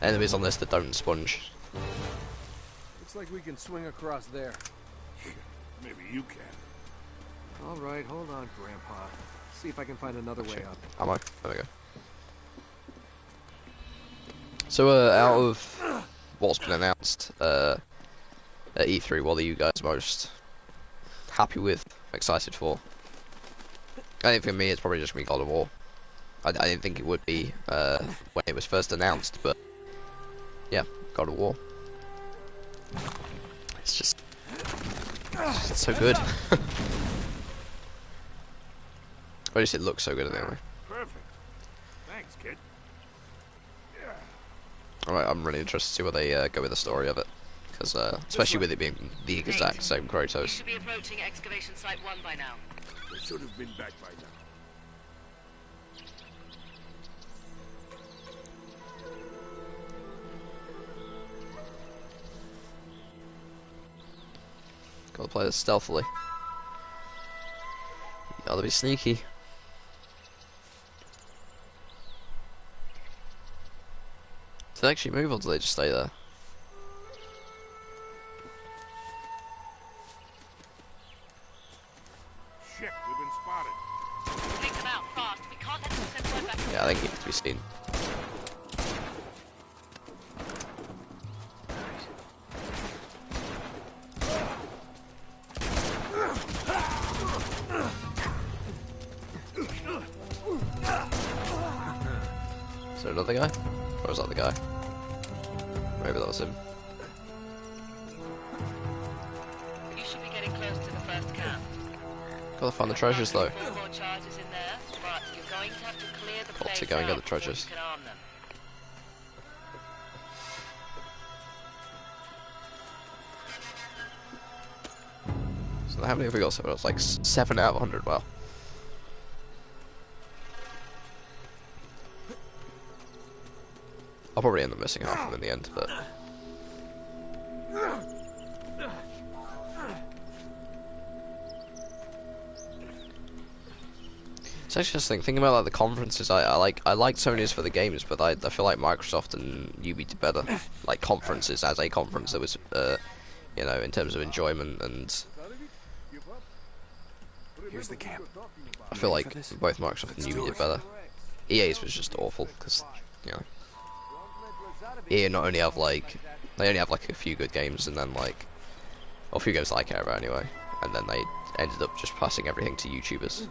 Enemies on this that don't sponge. Looks like we can swing across there. Maybe you can. All right, hold on, Grandpa. See if I can find another way up. Ammo. There we go. So, out of what's been announced at E3, what are you guys most happy with, excited for? I think for me, it's probably just going to be God of War. I didn't think it would be when it was first announced, but yeah, God of War. It's just so good. Or at least it looks so good anyway. Perfect. Thanks, kid. Alright, I'm really interested to see where they go with the story of it. Because, especially with it being the exact same You Kratos. should be approaching excavation site 1 by now. They should have been back by now. Gotta play this stealthily. You gotta be sneaky. Do they actually move or do they just stay there? Shit, we've been spotted. Take them out fast. We can't let them send word back. Yeah, I think it needs to be seen. Is there another guy? Or was that the guy? Maybe that was him. You should be getting close to the first camp. Gotta find the treasures though. 4 more charges in there, but you're going to have to clear the Got place to go and get out the before treasures. you can arm them. So how many have we got so far? It's like 7 out of 100, wow. I'll probably end up missing half of them in the end, but... It's actually just thinking about like the conferences. I like Sony's for the games, but I feel like Microsoft and Ubi did better. Like conferences as a conference, there was you know, in terms of enjoyment, and Here's the camp. I feel like both Microsoft and Ubi did better. EA's was just awful because you know EA not only have like they only have like a few good games and then like or a few games that I care about anyway, and then they ended up just passing everything to YouTubers.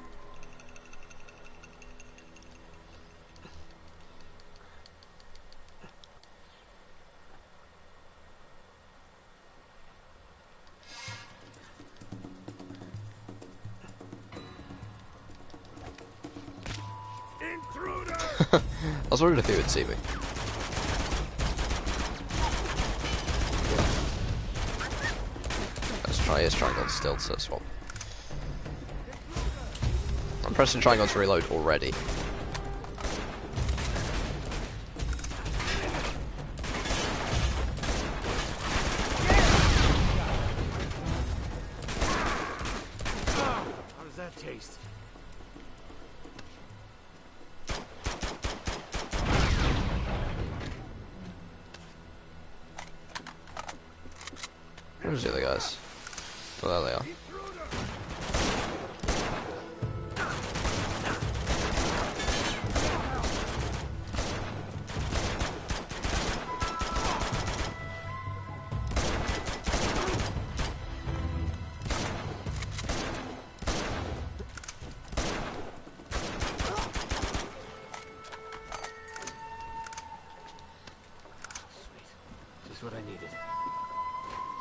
I was wondering if he would see me. Let's try his triangle still to swap. I'm pressing triangle to reload already. How does that taste? Where's the other guys? Oh, there they are. Just what I needed.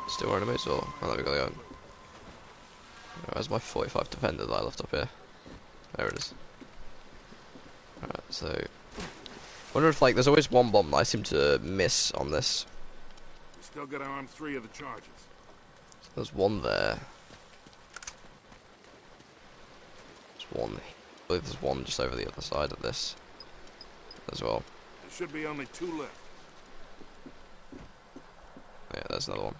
Still enemies or? Oh, there we go. Where's my 45 defender that I left up here? There it is. Alright, so... wonder if, like, there's always one bomb that I seem to miss on this. We still got armed 3 of the charges. So there's one there. There's one. I believe there's one just over the other side of this as well. There should be only 2 left. Yeah, there's another one.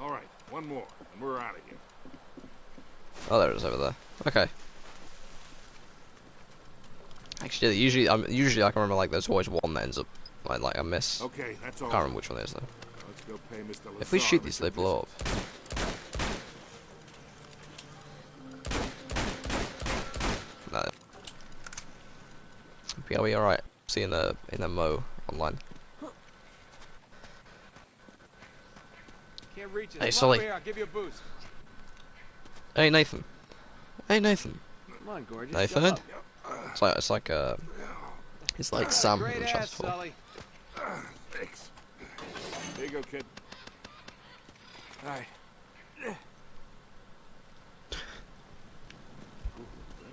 Alright, one more, and we're out of here. Oh, there it is over there. Okay. Actually, usually I can remember like there's always one that ends up like I miss. Okay, that's all. I can't remember which one it is though. Let's go pay Mr. If we Lazar shoot these, a they blow up. No. Yeah, we alright. See in the Mo online. Can't reach it. Hey, Come Sully. over here, I'll give you a boost. Hey Nathan. Hey Nathan. Come on, gorgeous. Nathan. jump up. It's like Sam Great in ass, Uncharted 4. Sully. Thanks. There you go, kid. All right. That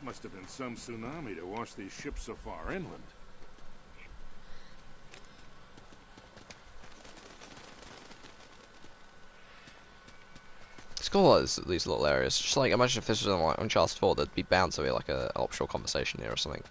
must have been some tsunami to wash these ships so far inland. It's cool, these little areas. Just like, imagine if this was on like Uncharted 4, there'd be bound to be like an optional conversation here or something.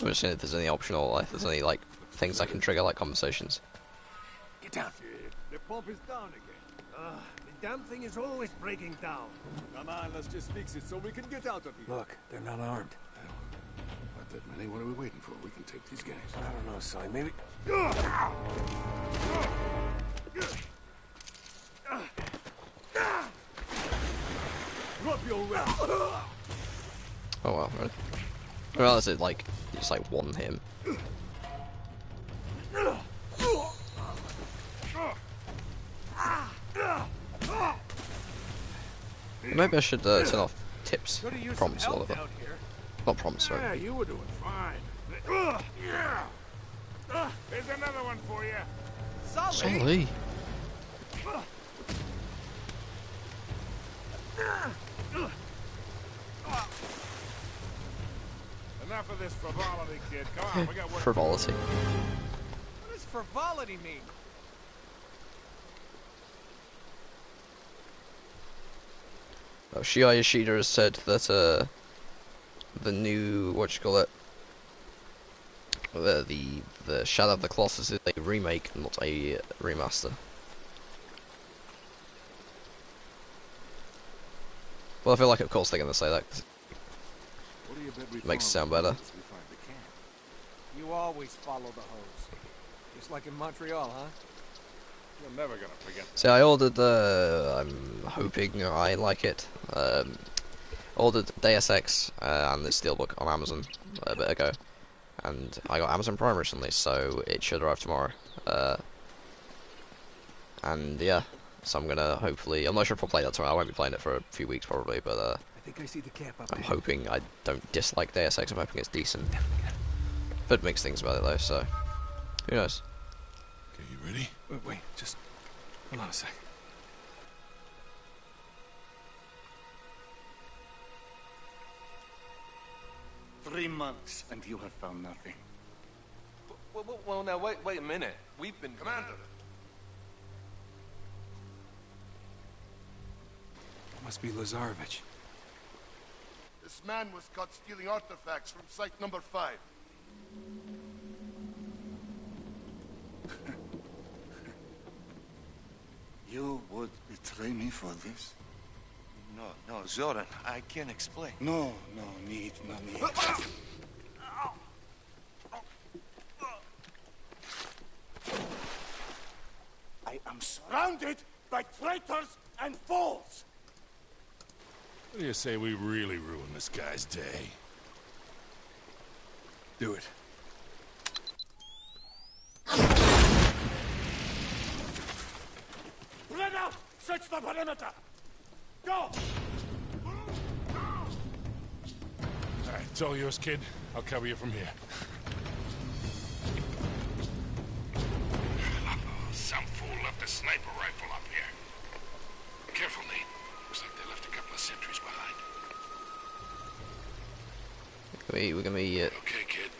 I'm just seeing if there's any optional, like, if there's any like things I can trigger like conversations. Get down. The pump is down again. The damn thing is always breaking down. Come on, let's just fix it so we can get out of here. Look, they're not armed. Not that many. What are we waiting for? We can take these guys. I don't know, Sully. Maybe. Drop your weapon. Oh well, really? I realize it like just like one him. Maybe I should turn off tips, prompts, or whatever. Not prompts, Yeah, sorry. you were doing fine. There's another one for you. Sully. Enough of this frivolity, kid. Come on, we got work. Frivolity. What does frivolity mean? Oh, Shiai Yoshida has said that the new the Shadow of the Colossus is a remake, not a remaster. Well, I feel like of course they're gonna say that 'cause What do you bet we it makes it find sound better. once we find the camp? You always follow the hose. Just like in Montreal, huh? You're never gonna forget. So I ordered the. I'm hoping I like it. Ordered Deus Ex and the Steelbook on Amazon a bit ago, and I got Amazon Prime recently, so it should arrive tomorrow. And yeah, so I'm gonna hopefully. I'm not sure if I'll play that tomorrow. I won't be playing it for a few weeks probably, but I think I see the camp up I'm ahead. hoping I don't dislike Deus Ex. I'm hoping it's decent. But mixed things about it though, so who knows? Okay, you ready? Wait, just hold on a sec. 3 months, and you have found nothing. Well, now, wait a minute. We've been... Commander! Must be Lazarevich. This man was caught stealing artifacts from site number 5. You would betray me for this? No, Zoran, I can't explain. No need. I am surrounded by traitors and fools! What do you say we really ruin this guy's day? Do it. Spread out! Search the perimeter! Go! Alright, it's all yours, kid. I'll cover you from here. Some fool left a sniper rifle up here. Careful, Nate. Looks like they left a couple of sentries behind. We're gonna be Okay, kid.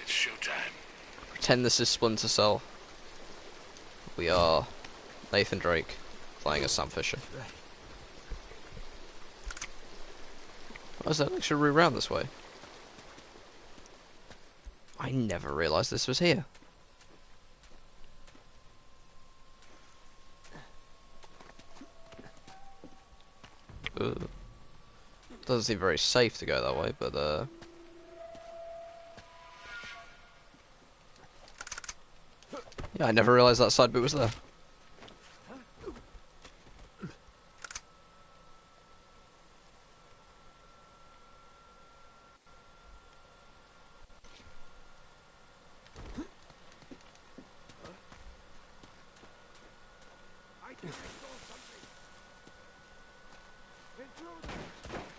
It's showtime. pretend this is Splinter Cell. We are Nathan Drake playing as Sam Fisher. Oh, is that actually route round this way? I never realised this was here. Doesn't seem very safe to go that way, but yeah, I never realised that side bit was there.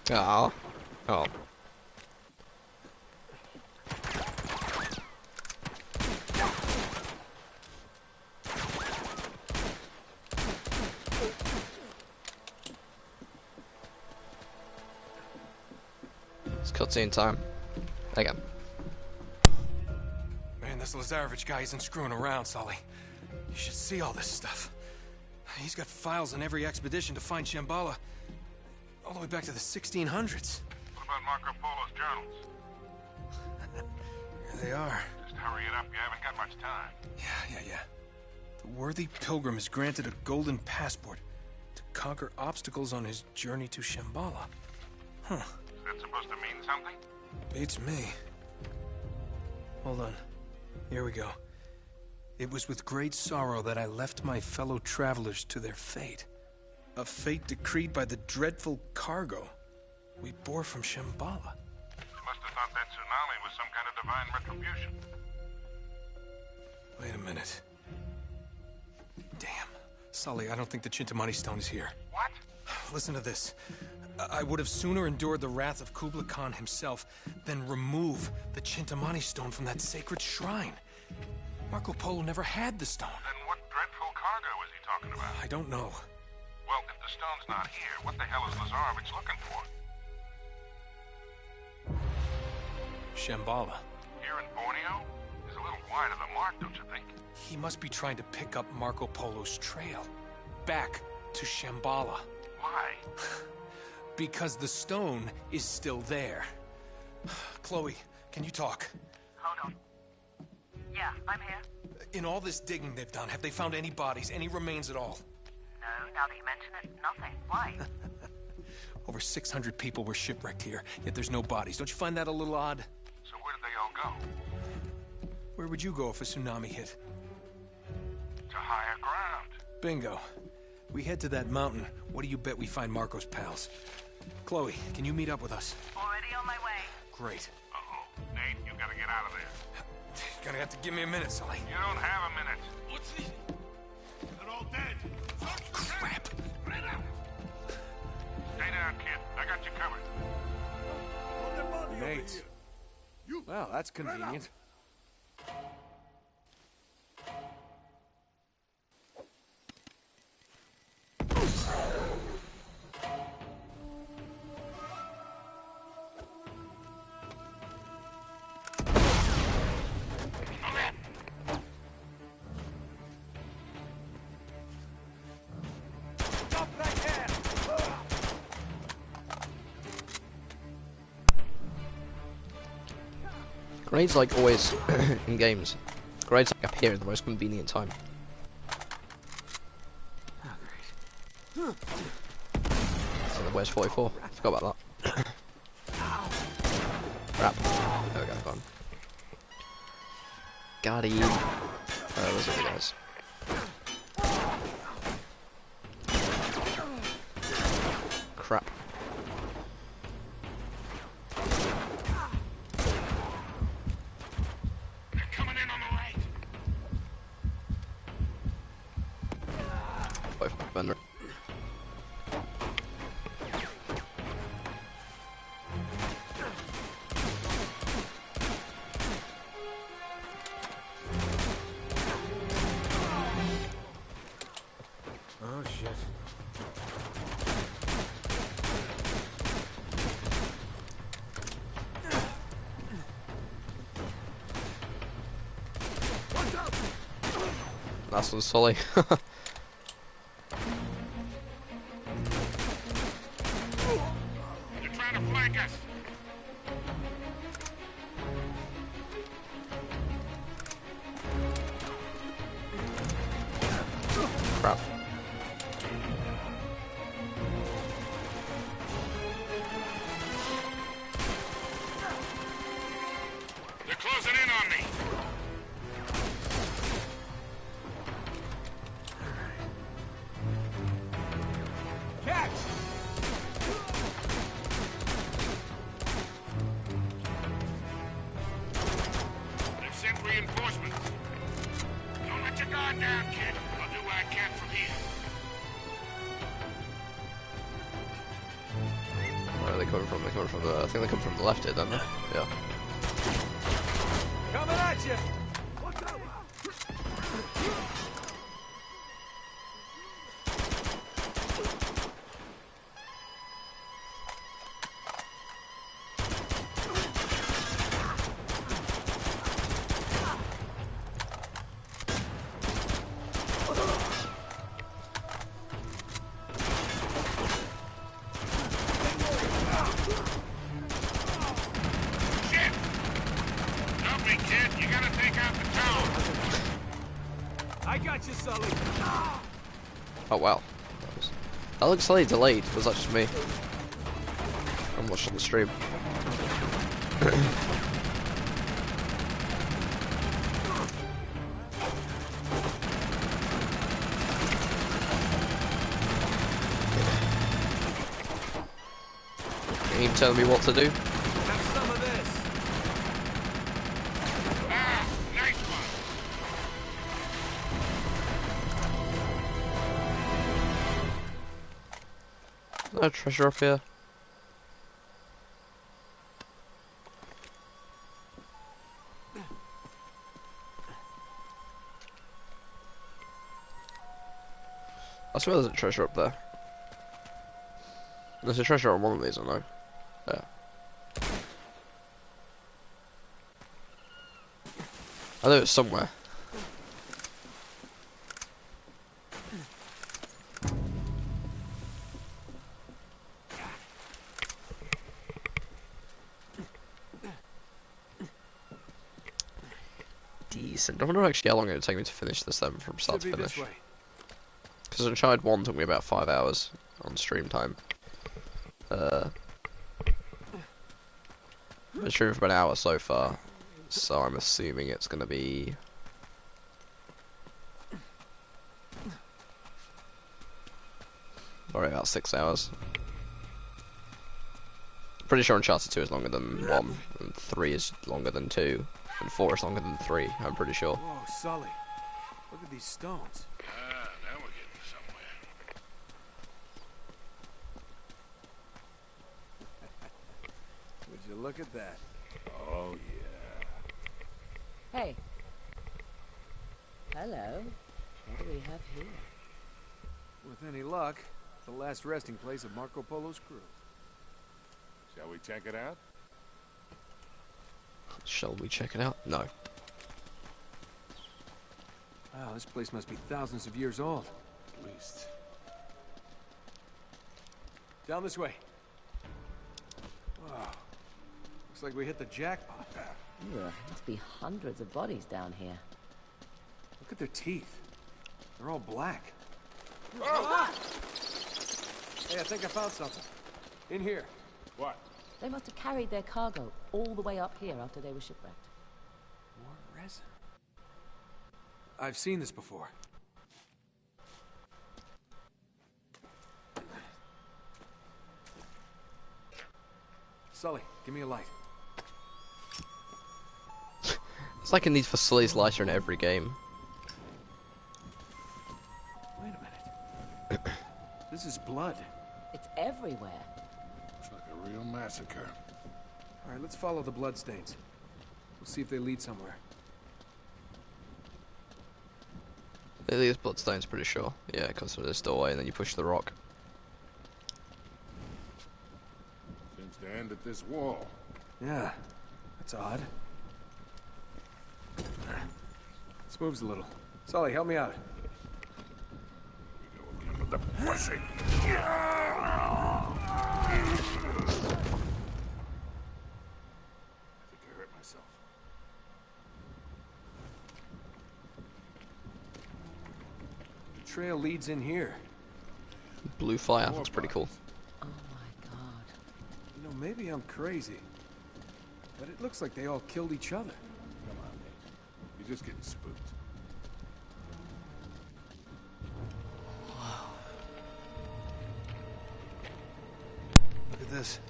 Oh. Oh. It's cutscene time. Again. Man, this Lazarevich guy isn't screwing around, Sully. You should see all this stuff. He's got files on every expedition to find Shambhala, all the way back to the 1600s. What about Marco Polo's journals? Here they are. Just hurry it up, you haven't got much time. Yeah. The worthy pilgrim is granted a golden passport to conquer obstacles on his journey to Shambhala. Huh. Is that supposed to mean something? Beats me. Hold on. Here we go. It was with great sorrow that I left my fellow travelers to their fate. A fate decreed by the dreadful cargo we bore from Shambhala. You must have thought that tsunami was some kind of divine retribution. Wait a minute. Damn. Sully, I don't think the Chintamani stone is here. What? Listen to this. I would have sooner endured the wrath of Kublai Khan himself than remove the Chintamani stone from that sacred shrine. Marco Polo never had the stone. Then what dreadful cargo is he talking about? I don't know. Well, if the stone's not here, what the hell is Lazarevich looking for? Shambhala. Here in Borneo? He's a little wide of the mark, don't you think? He must be trying to pick up Marco Polo's trail. Back to Shambhala. Why? Because the stone is still there. Chloe, can you talk? Hold on. Yeah, I'm here. In all this digging they've done, have they found any bodies, any remains at all? No, now that you mention it, nothing. Why? Over 600 people were shipwrecked here, yet there's no bodies. Don't you find that a little odd? So where did they all go? Where would you go if a tsunami hit? To higher ground. Bingo. We head to that mountain. What do you bet we find Marco's pals? Chloe, can you meet up with us? Already on my way. Great. Uh-oh. Nate, you gotta get out of there. You're gonna have to give me a minute, Sully. You don't have a minute. What's this? They're all dead. Oh, crap. Stay down, kid. I got you covered. Nate. Well, that's convenient. Grenades like always in games. Grenades like appear at the most convenient time. So where's 44? Forgot about that. Crap. There we go, gone. Got him. Those are the guys. Crap. Vendor. Oh, shit. Last one's Sully. They're trying to flank us. Crap. They're closing in on me. Catch! They've sent reinforcements. Don't let your guard down, kid. I'll do what I can from here. Where are they coming from? They're coming from the. I think they come from the left here, don't they? Yeah. Coming at you! Shit! Help me, kid. You gotta take out the tower. I got you, Sully. Oh wow. That looks slightly delayed. Was that just me? I'm watching the stream. Can you tell me what to do? Have some of this. Ah, nice one. No treasure up here. I swear there's a treasure up there. There's a treasure on one of these, I know. Yeah. I know it's somewhere. Decent. I wonder actually how long it would take me to finish this then from start to finish. Because Uncharted 1 took me about 5 hours on stream time. I've been streaming for about an hour so far. So I'm assuming it's gonna be... Probably about 6 hours. Pretty sure Uncharted 2 is longer than 1, and 3 is longer than 2, and 4 is longer than 3, I'm pretty sure. Whoa, Sully. Look at these stones. Ah, now we're getting somewhere. Would you look at that? Oh, yeah. Hey. Hello. What do we have here? With any luck, the last resting place of Marco Polo's crew. Shall we check it out? Shall we check it out? No. Wow, this place must be thousands of years old. At least. Down this way. Wow. Looks like we hit the jackpot. Ugh, must be hundreds of bodies down here. Look at their teeth. They're all black. Oh! Hey, I think I found something. In here. What? They must have carried their cargo all the way up here after they were shipwrecked. More resin. I've seen this before. Sully, give me a light. It's like a Need for Sully's lighter in every game. Wait a minute. This is blood. It's everywhere. Looks like a real massacre. All right, let's follow the bloodstains. We'll see if they lead somewhere. They leave bloodstones, pretty sure. Yeah, it comes from this doorway and then you push the rock. Seems to end at this wall. Yeah, that's odd. This moves a little. Sully, help me out. We go again with the pushing. I think I hurt myself. The trail leads in here. Blue fire, that's pretty cool. Oh my god. You know, maybe I'm crazy, but it looks like they all killed each other. Come on, Nate. You're just getting spooked. Look at this.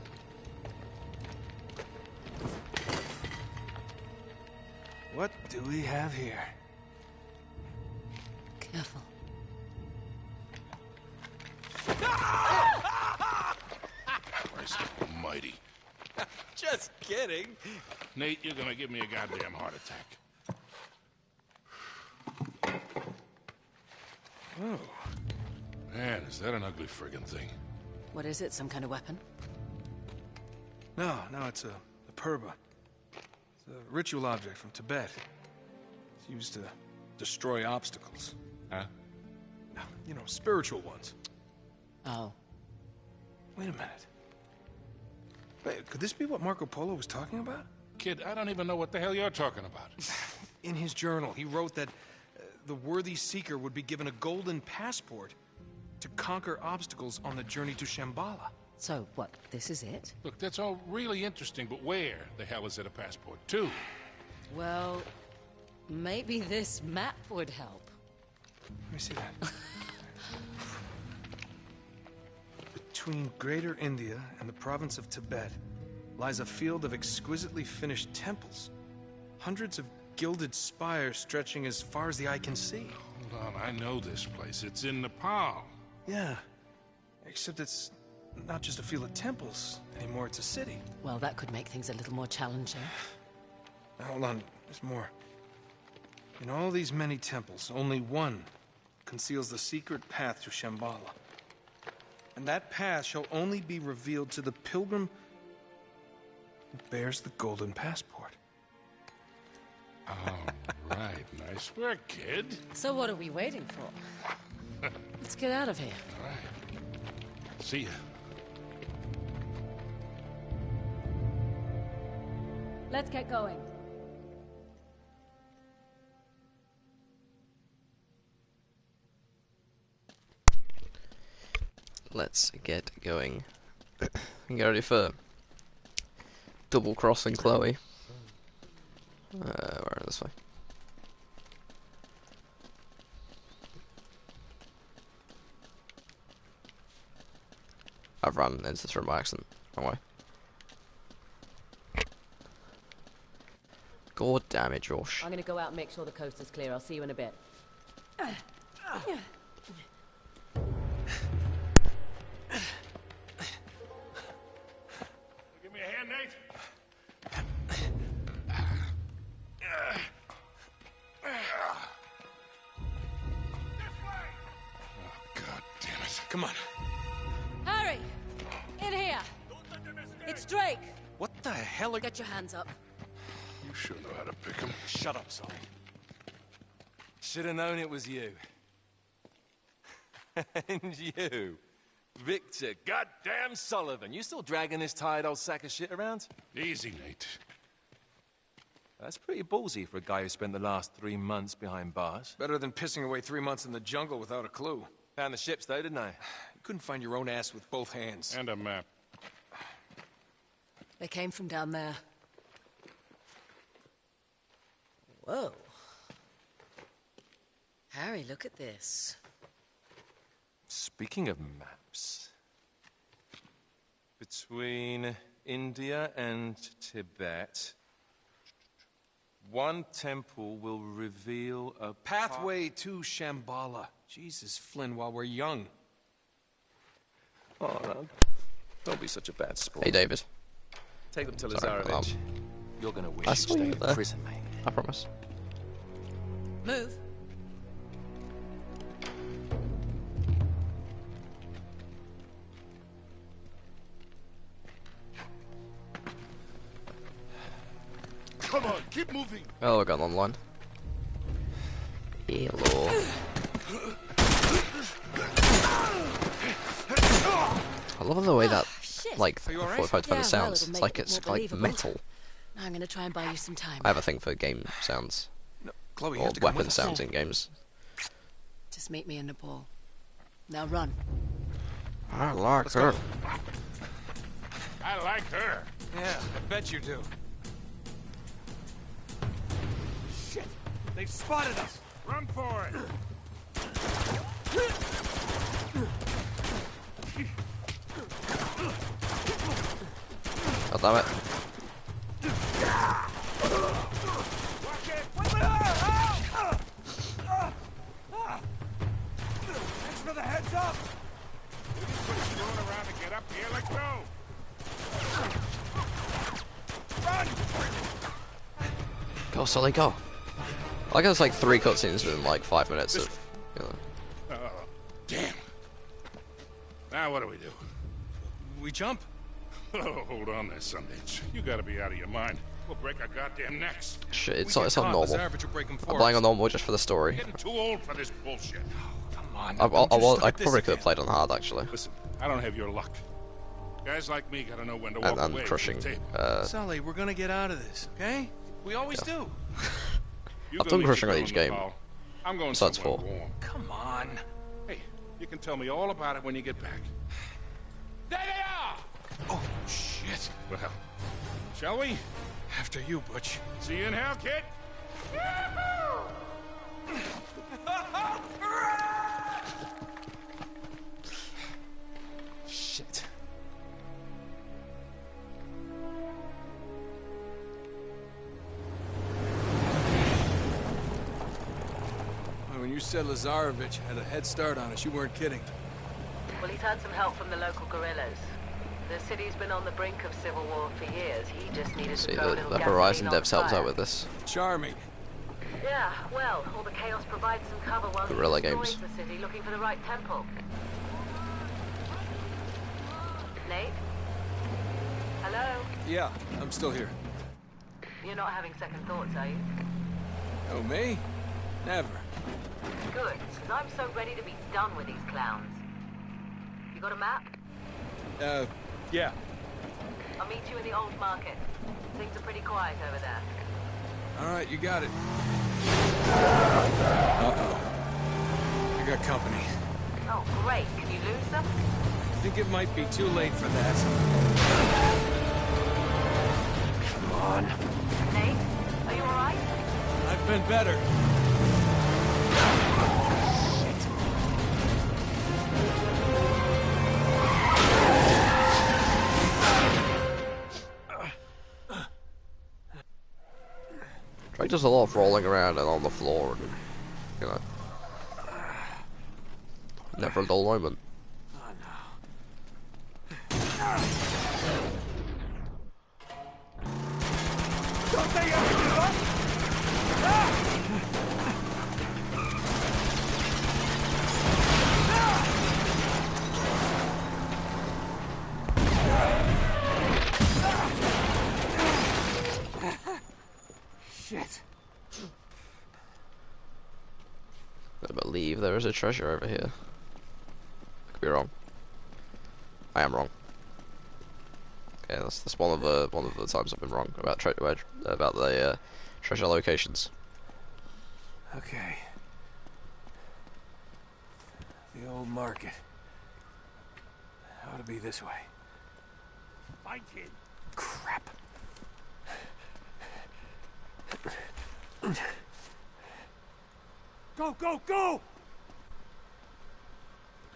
What do we have here? Careful. Christ almighty. Just kidding. Nate, you're gonna give me a goddamn heart attack. Oh. Man, is that an ugly friggin' thing? What is it? Some kind of weapon? No, it's a purba. It's a ritual object from Tibet. It's used to destroy obstacles. Huh? You know, spiritual ones. Oh. Wait a minute. Wait, could this be what Marco Polo was talking about? Kid, I don't even know what the hell you're talking about. In his journal, he wrote that the worthy seeker would be given a golden passport to conquer obstacles on the journey to Shambhala. So, what, this is it? Look, that's all really interesting, but where the hell is it a passport to? Well, maybe this map would help. Let me see that. Between Greater India and the province of Tibet lies a field of exquisitely finished temples. Hundreds of gilded spires stretching as far as the eye can see. Hold on, I know this place. It's in Nepal. Yeah, except it's not just a field of temples anymore, it's a city. Well, that could make things a little more challenging. Now, hold on, there's more. In all these many temples, only one conceals the secret path to Shambhala. And that path shall only be revealed to the pilgrim who bears the golden passport. Oh, right. Nice work, kid. So what are we waiting for? Let's get out of here. All right. See ya. Let's get going. Let's get going. Get ready for double crossing Chloe. Where this way? I've run into this room by accident. Wrong way. God damn it, Josh. I'm gonna go out and make sure the coast is clear. I'll see you in a bit. Give me a hand, Nate. God damn it. Come on. Harry! In here! It's Drake! What the hell are... Get your hands up. You sure know how to pick 'em. Shut up, Sully. Should have known it was you. And you, Victor goddamn Sullivan. You still dragging this tired old sack of shit around? Easy, Nate. That's pretty ballsy for a guy who spent the last 3 months behind bars. Better than pissing away 3 months in the jungle without a clue. Found the ships though, didn't I? You couldn't find your own ass with both hands. And a map. They came from down there. Whoa. Harry, look at this. Speaking of maps, between India and Tibet, one temple will reveal a Pathway to Shambhala. Jesus, Flynn, while we're young. Oh, no. Don't be such a bad sport. Hey, David. Take them to Sorry, Lazarovich. You're gonna wish I you saw stayed you in there. prison, mate. I promise. Move. Come on, keep moving. Oh, we're going online. Hello. I love the way that, like, Are you all right? 45 Yeah, sounds. it'll It's make like it it's more like believable. metal. I'm gonna try and buy you some time. I have a thing for game sounds. No, Chloe, you Or have to come with weapon us. sounds in games. Just meet me in Nepal. Now run. I like Let's her. go. I like her. Yeah, I bet you do. Shit! They've spotted us! Run for it. God damn it. Thanks for the heads up! Quit screwing around and get up here. Let's go. Go, Sully, go. I like there's like 3 cutscenes within like 5 minutes of, you know. Oh, damn. Now what do we do? We jump? Oh, hold on there, Sundance. You gotta be out of your mind. We'll break our goddamn necks. Shit, it's We not, get it's not caught, normal. Lazarovich will break 'em for I'm playing us. on normal just for the story. Getting too old for this bullshit. Come on. I don't you probably start this could have again. played on hard actually. Listen, I don't have your luck. Guys like me gotta know when to And walk away crushing. from the table. Sully, we're gonna get out of this, okay? We always do. You I've go done meet crushing your on girl each in the game. hall. I'm going Besides somewhere 4. warm. Come on. Hey, you can tell me all about it when you get back. There they are! Oh, shit. Well, shall we? After you, Butch. See you in hell, kid. Shit. When you said Lazarovich had a head start on us, you weren't kidding. Well, he's had some help from the local guerrillas. The city's been on the brink of civil war for years. He just needed See, to throw a the little Horizon gasoline on devs the helped fire. out with this. Charming. Yeah, well, all the chaos provides some cover while Guerrilla he destroys games. the city looking for the right temple. Nate? Hello? Yeah, I'm still here. You're not having second thoughts, are you? Oh, me? Never. Good, because I'm so ready to be done with these clowns. You got a map? Yeah. I'll meet you in the old market. Things are pretty quiet over there. All right, you got it. Uh-oh. I got company. Oh, great. Can you lose them? I think it might be too late for that. Come on. Nate, are you alright? been better. Drake does a lot of rolling around and on the floor, and you know, never a dull moment. Don't they ever give up? Shit. I believe there is a treasure over here. I could be wrong. I am wrong. Okay, that's one of the times I've been wrong about the treasure locations. Okay. The old market. Ought to be this way. Find him. Crap. Go, go, go!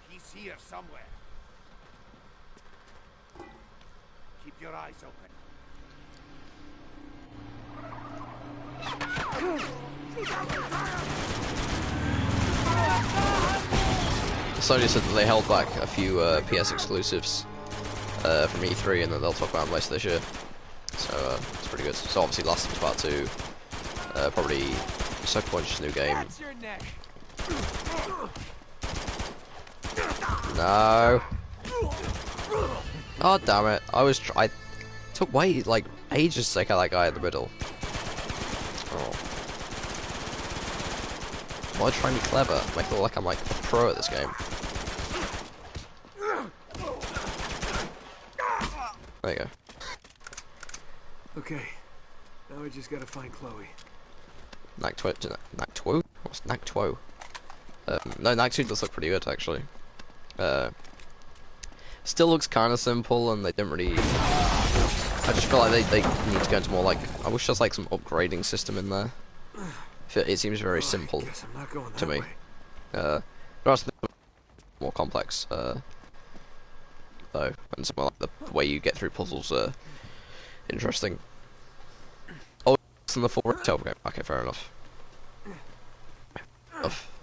He's here somewhere. Keep your eyes open. Sony said that they held back a few PS exclusives from E3, and that they'll talk about them later this year. So it's pretty good. So obviously Last of Us Part 2, probably Sucker Punch's new game. No. Oh damn it! I took way like ages to take out that guy in the middle. Oh. Why try and be clever? Make it look like I'm like a pro at this game. There you go. Okay. Now we just gotta find Chloe. Nactwo? What's Nactwo? No, Nactwo does look pretty good actually. Still looks kind of simple, and they didn't really. I just feel like they need to go into more like. I wish there's like some upgrading system in there. It seems very simple to me. There are some more complex though, and some like the way you get through puzzles are interesting. Oh, it's in the full retail game. Okay, fair enough.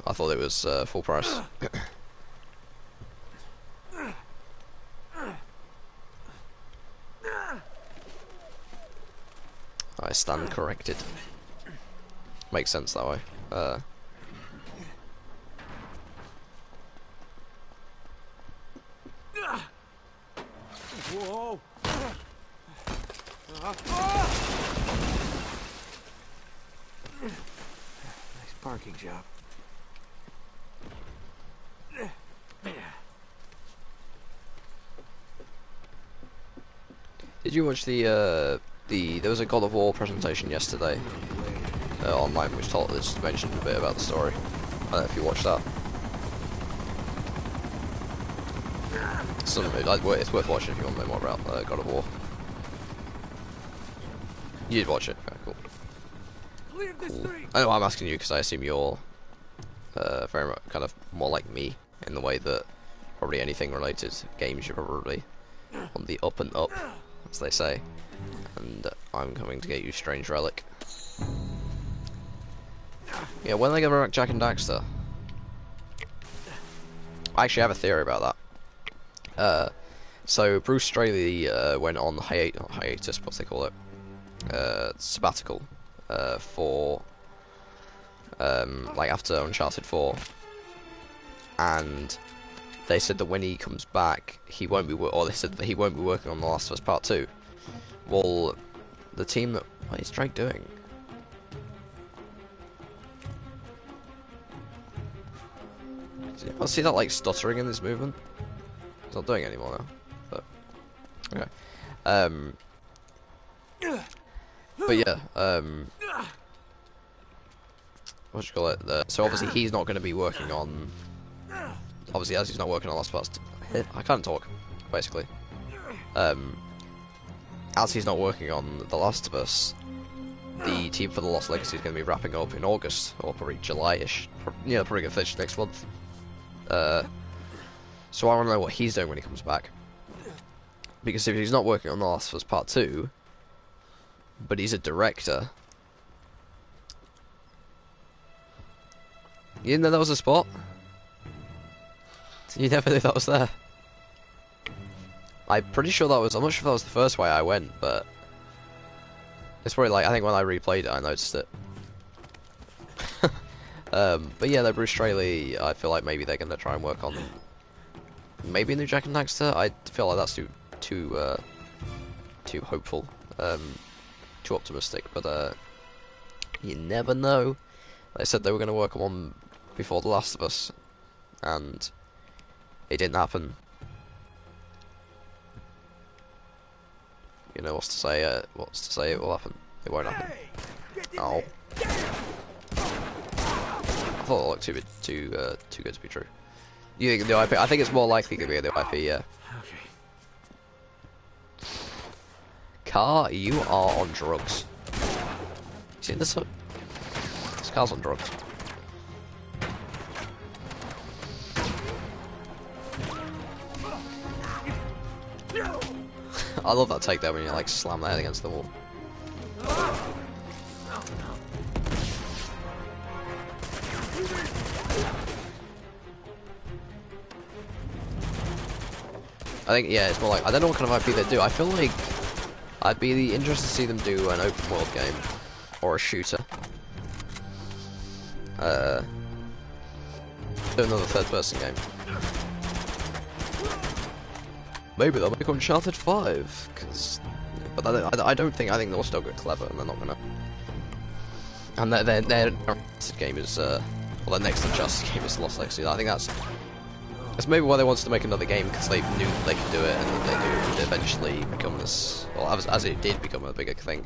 I thought it was full price. I stand corrected. Makes sense that way. Whoa! Nice parking job. Did you watch there was a God of War presentation yesterday online which just mentioned a bit about the story. I don't know if you watched that. It's worth watching if you want to know more about God of War. You did watch it? Okay, cool. Cool. I know I'm asking you because I assume you're very much kind of more like me in the way that probably anything related to games you're probably on the up and up, as they say. And I'm coming to get you Strange Relic. Yeah, when are they gonna back Jak and Daxter? I actually have a theory about that. So Bruce Straley went on hiatus, what's they call it? Sabbatical for like after Uncharted 4, and they said that when he comes back, he won't be, or they said that he won't be working on The Last of Us Part 2. Well, the team that, what is Drake doing? I see that like stuttering in this movement. He's not doing it anymore now. But okay. But yeah, what do you call it? So obviously he's not going to be working on. Obviously, as he's not working on Last of Us, I can't talk. Basically, as he's not working on The Last of Us, the Team for the Lost Legacy is going to be wrapping up in August, or probably July-ish. Yeah, probably going to finish next month. So I want to know what he's doing when he comes back. Because if he's not working on The Last of Us Part 2, but he's a director... You didn't know that was a spot? You never knew that was there? I'm pretty sure that was... I'm not sure if that was the first way I went, but... It's probably like... I think when I replayed it, I noticed it. But yeah, though, Bruce Straley, I feel like maybe they're going to try and work on... Maybe a new Jak and Daxter? I feel like that's too hopeful. Too optimistic, but you never know. They said they were going to work on one before The Last of Us, and it didn't happen. You know what's to say it will happen. It won't happen. Oh. I thought it looked too good to be true. You think the IP? I think it's more likely to be the IP, yeah. Okay. Car, you are on drugs. You seen this? This car's on drugs. I love that take there when you like slam that head against the wall. I think, yeah, it's more like, I don't know what kind of IP they do. I feel like I'd be interested to see them do an open world game or a shooter. Do another third person game. Maybe they'll make Uncharted 5, but I think they'll still get clever, and they're not gonna. And their Uncharted game is, well, their next Uncharted game is Lost Legacy. I think that's maybe why they wanted to make another game, because they knew they could do it, and that they knew it would eventually become this, well, as it did become a bigger thing.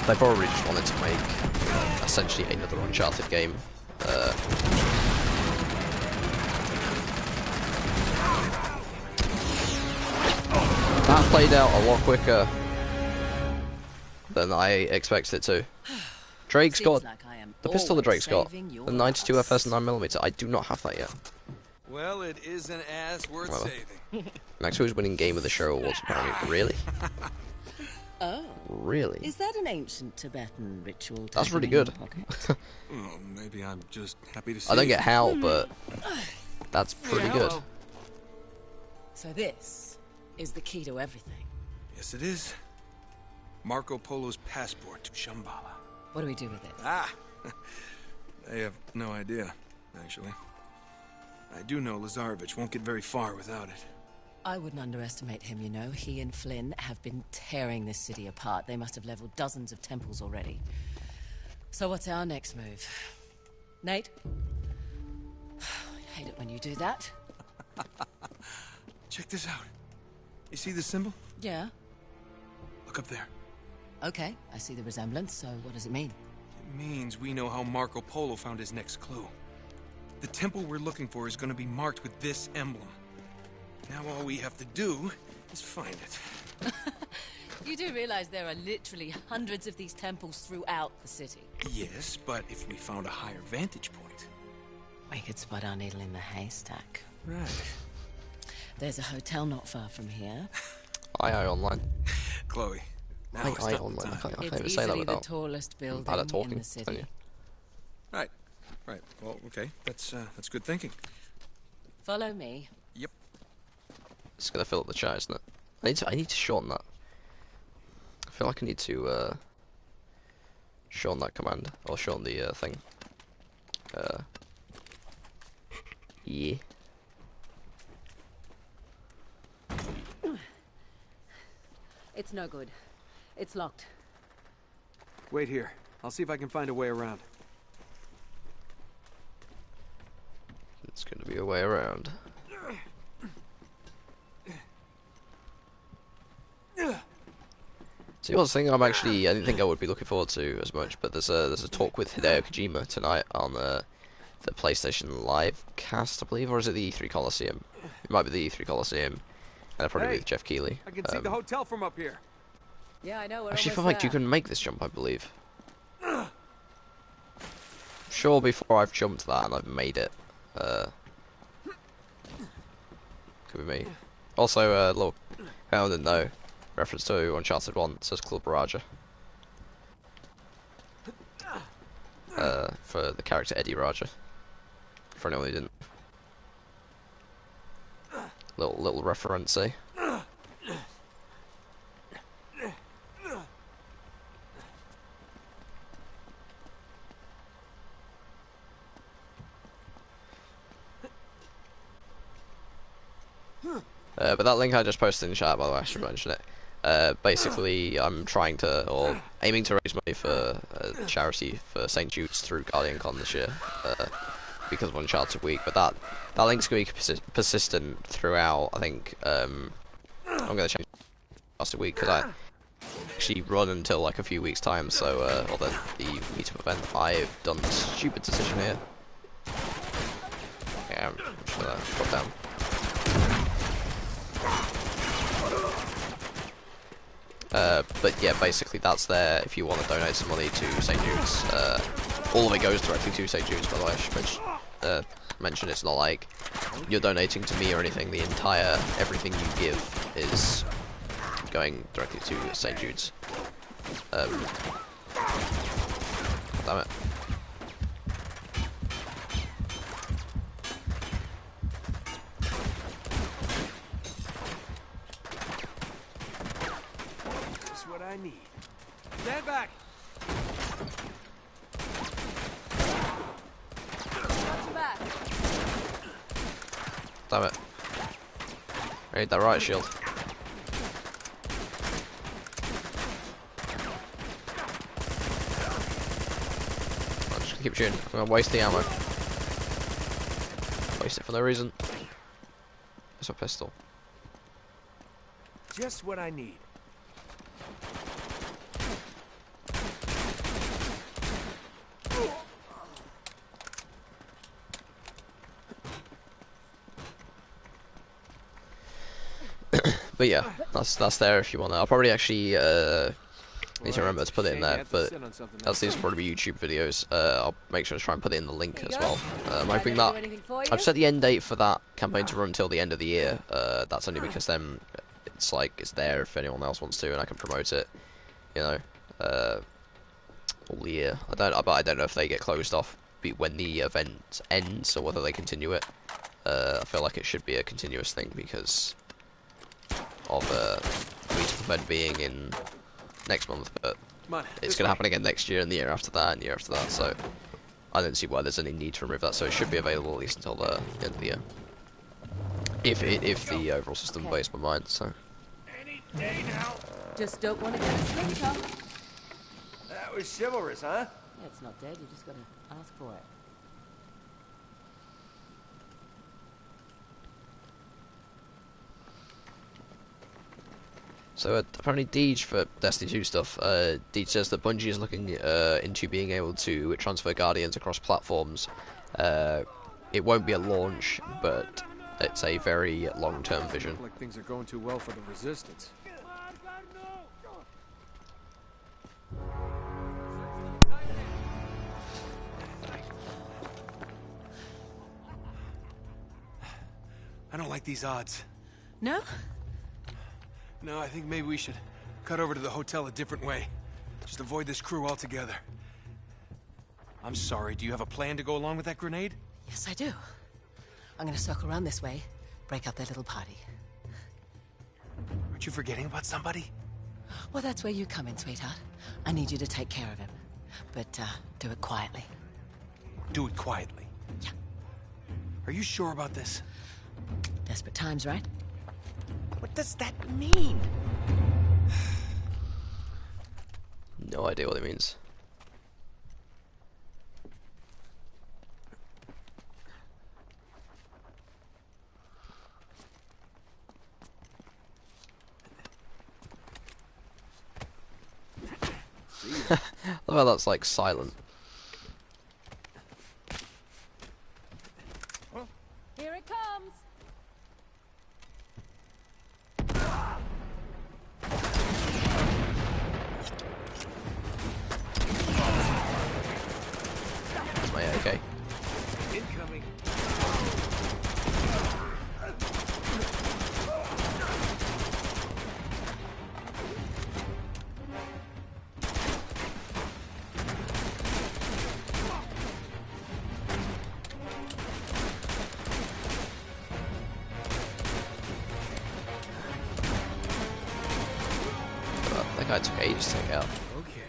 They probably just wanted to make essentially another Uncharted game. That played out a lot quicker than I expected it to. Drake's got the pistol that Drake's got, the 92 FS 9mm. I do not have that yet. Well, it is an ass worth saving. Max was winning Game of the Show awards apparently. Really? Oh. Really? Is that an ancient Tibetan ritual? That's really good. Well, maybe I'm just happy to see I don't get how, but that's pretty good. So this is the key to everything. Yes, it is. Marco Polo's passport to Shambhala. What do we do with it? Ah! I have no idea, actually. I do know Lazarevich won't get very far without it. I wouldn't underestimate him, you know. He and Flynn have been tearing this city apart. They must have leveled dozens of temples already. So what's our next move? Nate? I hate it when you do that. Check this out. You see the symbol? Yeah. Look up there. Okay, I see the resemblance, so what does it mean? It means we know how Marco Polo found his next clue. The temple we're looking for is going to be marked with this emblem. Now all we have to do is find it. You do realize there are literally hundreds of these temples throughout the city? Yes, but if we found a higher vantage point... We could spot our needle in the haystack. Right. There's a hotel not far from here. II Online. Chloe. I think II Online. I can't even say that It's without the tallest building bad at talking, in the city. Right. Right. Well, okay. That's good thinking. Follow me. Yep. It's gonna fill up the chat, isn't it? I need to shorten that. I feel like I need to shorten that command, or shorten the thing. Yeah. It's no good. It's locked. Wait here. I'll see if I can find a way around. It's gonna be a way around. See, one thing I didn't think I would be looking forward to as much, but there's a talk with Hideo Kojima tonight on the PlayStation Live cast, I believe, or is it the E3 Coliseum? It might be the E3 Coliseum, and it'll probably be with Jeff Keighley. I can see the hotel from up here. Yeah, I know. We're Actually, almost feel like there. you can make this jump, I believe. Sure, before I've jumped that and I've made it. Could be me. Also, look, I didn't know. Reference to Uncharted 1, it says Club Raja. For the character Eddie Raja. For anyone who didn't. Little reference, eh? But that link I just posted in the chat, by the way, I should mention it. Basically, I'm trying to, or aiming to raise money for a charity for St. Jude's through Guardian Con this year, because of Uncharted Week. But that link's going to be persistent throughout. I think I'm going to change Uncharted Week because I actually run until like a few weeks' time. So, or the meetup event, I've done a stupid decision here. Yeah, I'm just gonna drop down. But yeah, basically that's there if you want to donate some money to St. Jude's. All of it goes directly to St. Jude's, by the way. I should mention it's not like you're donating to me or anything. The entire, everything you give is going directly to St. Jude's. Damn it. I need. Stand back. Back. Damn it. I need that right shield. I'm just gonna keep shooting. I'm gonna waste the ammo. Waste it for no reason. It's a pistol. Just what I need. But yeah, that's there if you want to. I'll probably actually need to remember to put it in there, but as these will probably be YouTube videos, I'll make sure to try and put it in the link as well. I'm hoping that I've set the end date for that campaign to run until the end of the year. That's only because then it's like it's there if anyone else wants to, and I can promote it. You know, all the year. But I don't know if they get closed off when the event ends or whether they continue it. I feel like it should be a continuous thing because of the event being in next month, but it's going to happen again next year and the year after that and the year after that, so I don't see why there's any need to remove that, so it should be available at least until the end of the year. If the overall system obeys my mind, so. Any day now. Just don't want to get a splinter. That was chivalrous, huh? Yeah, it's not dead. You just got to ask for it. So apparently Deej for Destiny 2 stuff, Deej says that Bungie is looking into being able to transfer Guardians across platforms. It won't be a launch, but it's a very long-term vision. Like things are going too well for the Resistance. I don't like these odds. No? No, I think maybe we should cut over to the hotel a different way. Just avoid this crew altogether. I'm sorry, do you have a plan to go along with that grenade? Yes, I do. I'm gonna circle around this way, break up their little party. Aren't you forgetting about somebody? Well, that's where you come in, sweetheart. I need you to take care of him. But, do it quietly. Do it quietly? Yeah. Are you sure about this? Desperate times, right? What does that mean? No idea what it means. I love how that's like silent. Here it comes! guy took ages to take out. Okay.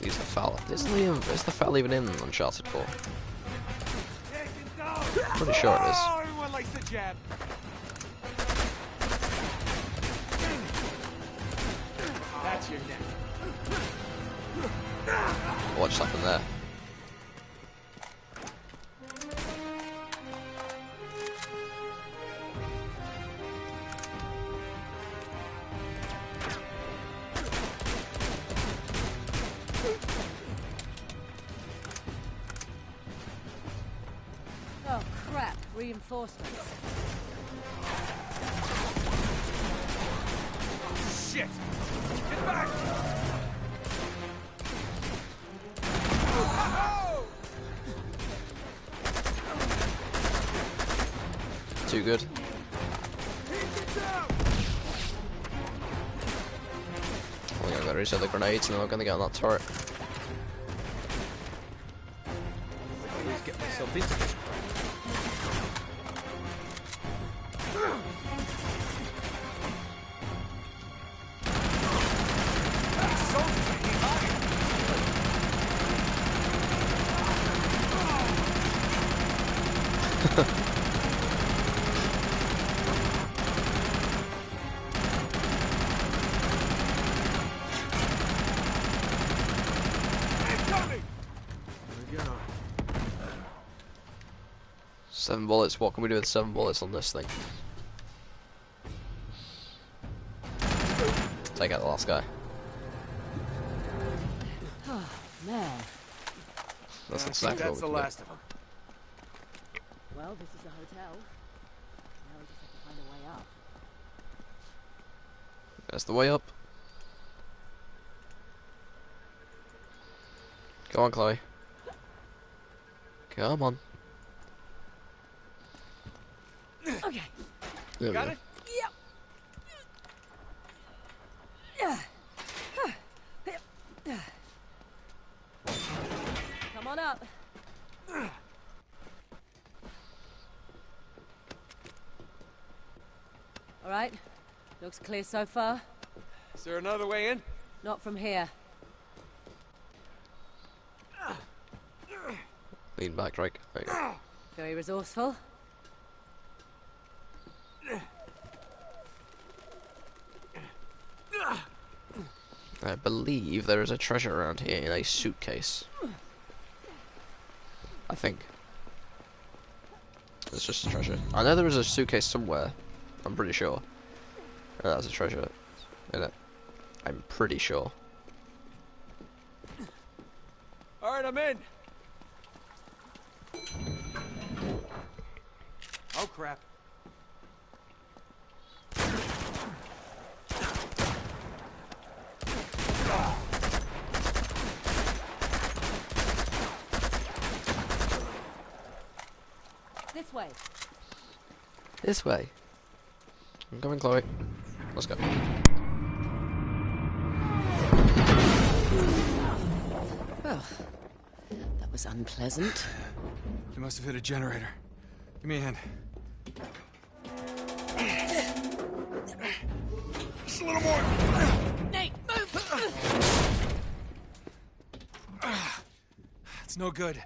Use the foul. Is the foul even in Uncharted 4? Pretty sure it is. Everyone likes the jab. That's your neck. What just happened there? Oh, crap. Reinforcements. Shit! Get back! Too good. We're gonna go reset the grenades and then we're gonna get on that turret. I always get myself into this crap. Incoming! There we go. 7 bullets, what can we do with 7 bullets on this thing? Take out the last guy. Oh, man. That's I think exactly that's the what we can last of them. Well, this is the hotel. Now we just have to find a way up. do. That's the way up. Go on, Chloe. Come on. Okay. There we Got go. it? Come on up. All right. Looks clear so far. Is there another way in? Not from here. Lean back, Drake. There you go. Very resourceful. I believe there is a treasure around here in a suitcase. I think. It's just a treasure. I know there is a suitcase somewhere. I'm pretty sure. And that's a treasure in it. I'm pretty sure. All right, I'm in. Oh, crap. This way. This way. I'm coming, Chloe. Let's go. Well, that was unpleasant. You must have hit a generator. Give me a hand. Just a little more. Nate, move! It's no good.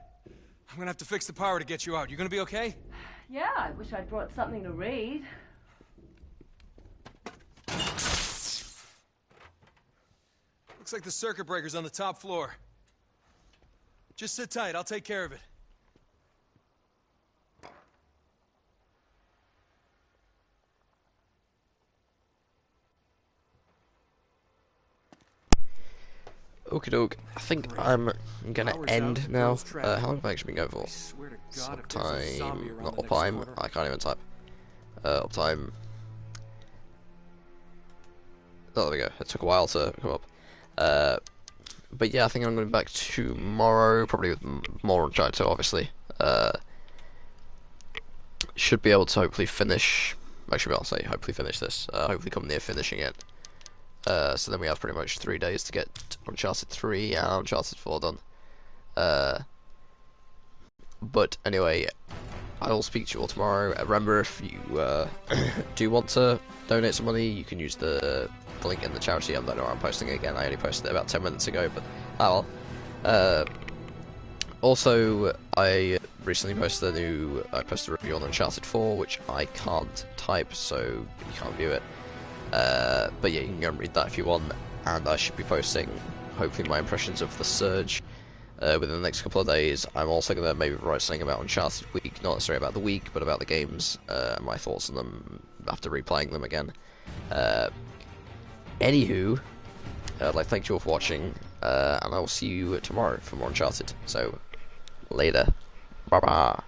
I'm gonna have to fix the power to get you out. You gonna be okay? Yeah, I wish I'd brought something to read. Looks like the circuit breaker's on the top floor. Just sit tight, I'll take care of it. Okie doke. I think I'm gonna end now. How long have I actually been going for? Swear to God, if there's a zombie Uptime. around Not the next uptime. corner. I can't even type. Uptime. Oh, there we go. It took a while to come up. But yeah, I think I'm going to be back tomorrow, probably with more Uncharted 2, obviously. Should be able to hopefully finish. Actually, I'll say hopefully finish this. Hopefully come near finishing it. So then we have pretty much 3 days to get Uncharted 3 and Uncharted 4 done. But anyway, I'll speak to you all tomorrow. Remember, if you do want to donate some money, you can use the link in the charity. I don't know where I'm posting it again. I only posted it about 10 minutes ago, but oh well. Also, I recently posted a review on Uncharted 4, which I can't type, so you can't view it. But yeah, you can go and read that if you want, and I should be posting, hopefully, my impressions of The Surge within the next couple of days. I'm also going to maybe write something about Uncharted Week, not necessarily about the week, but about the games, and my thoughts on them after replaying them again. Anywho, thank you all for watching, and I will see you tomorrow for more Uncharted. So, later. Bye-bye.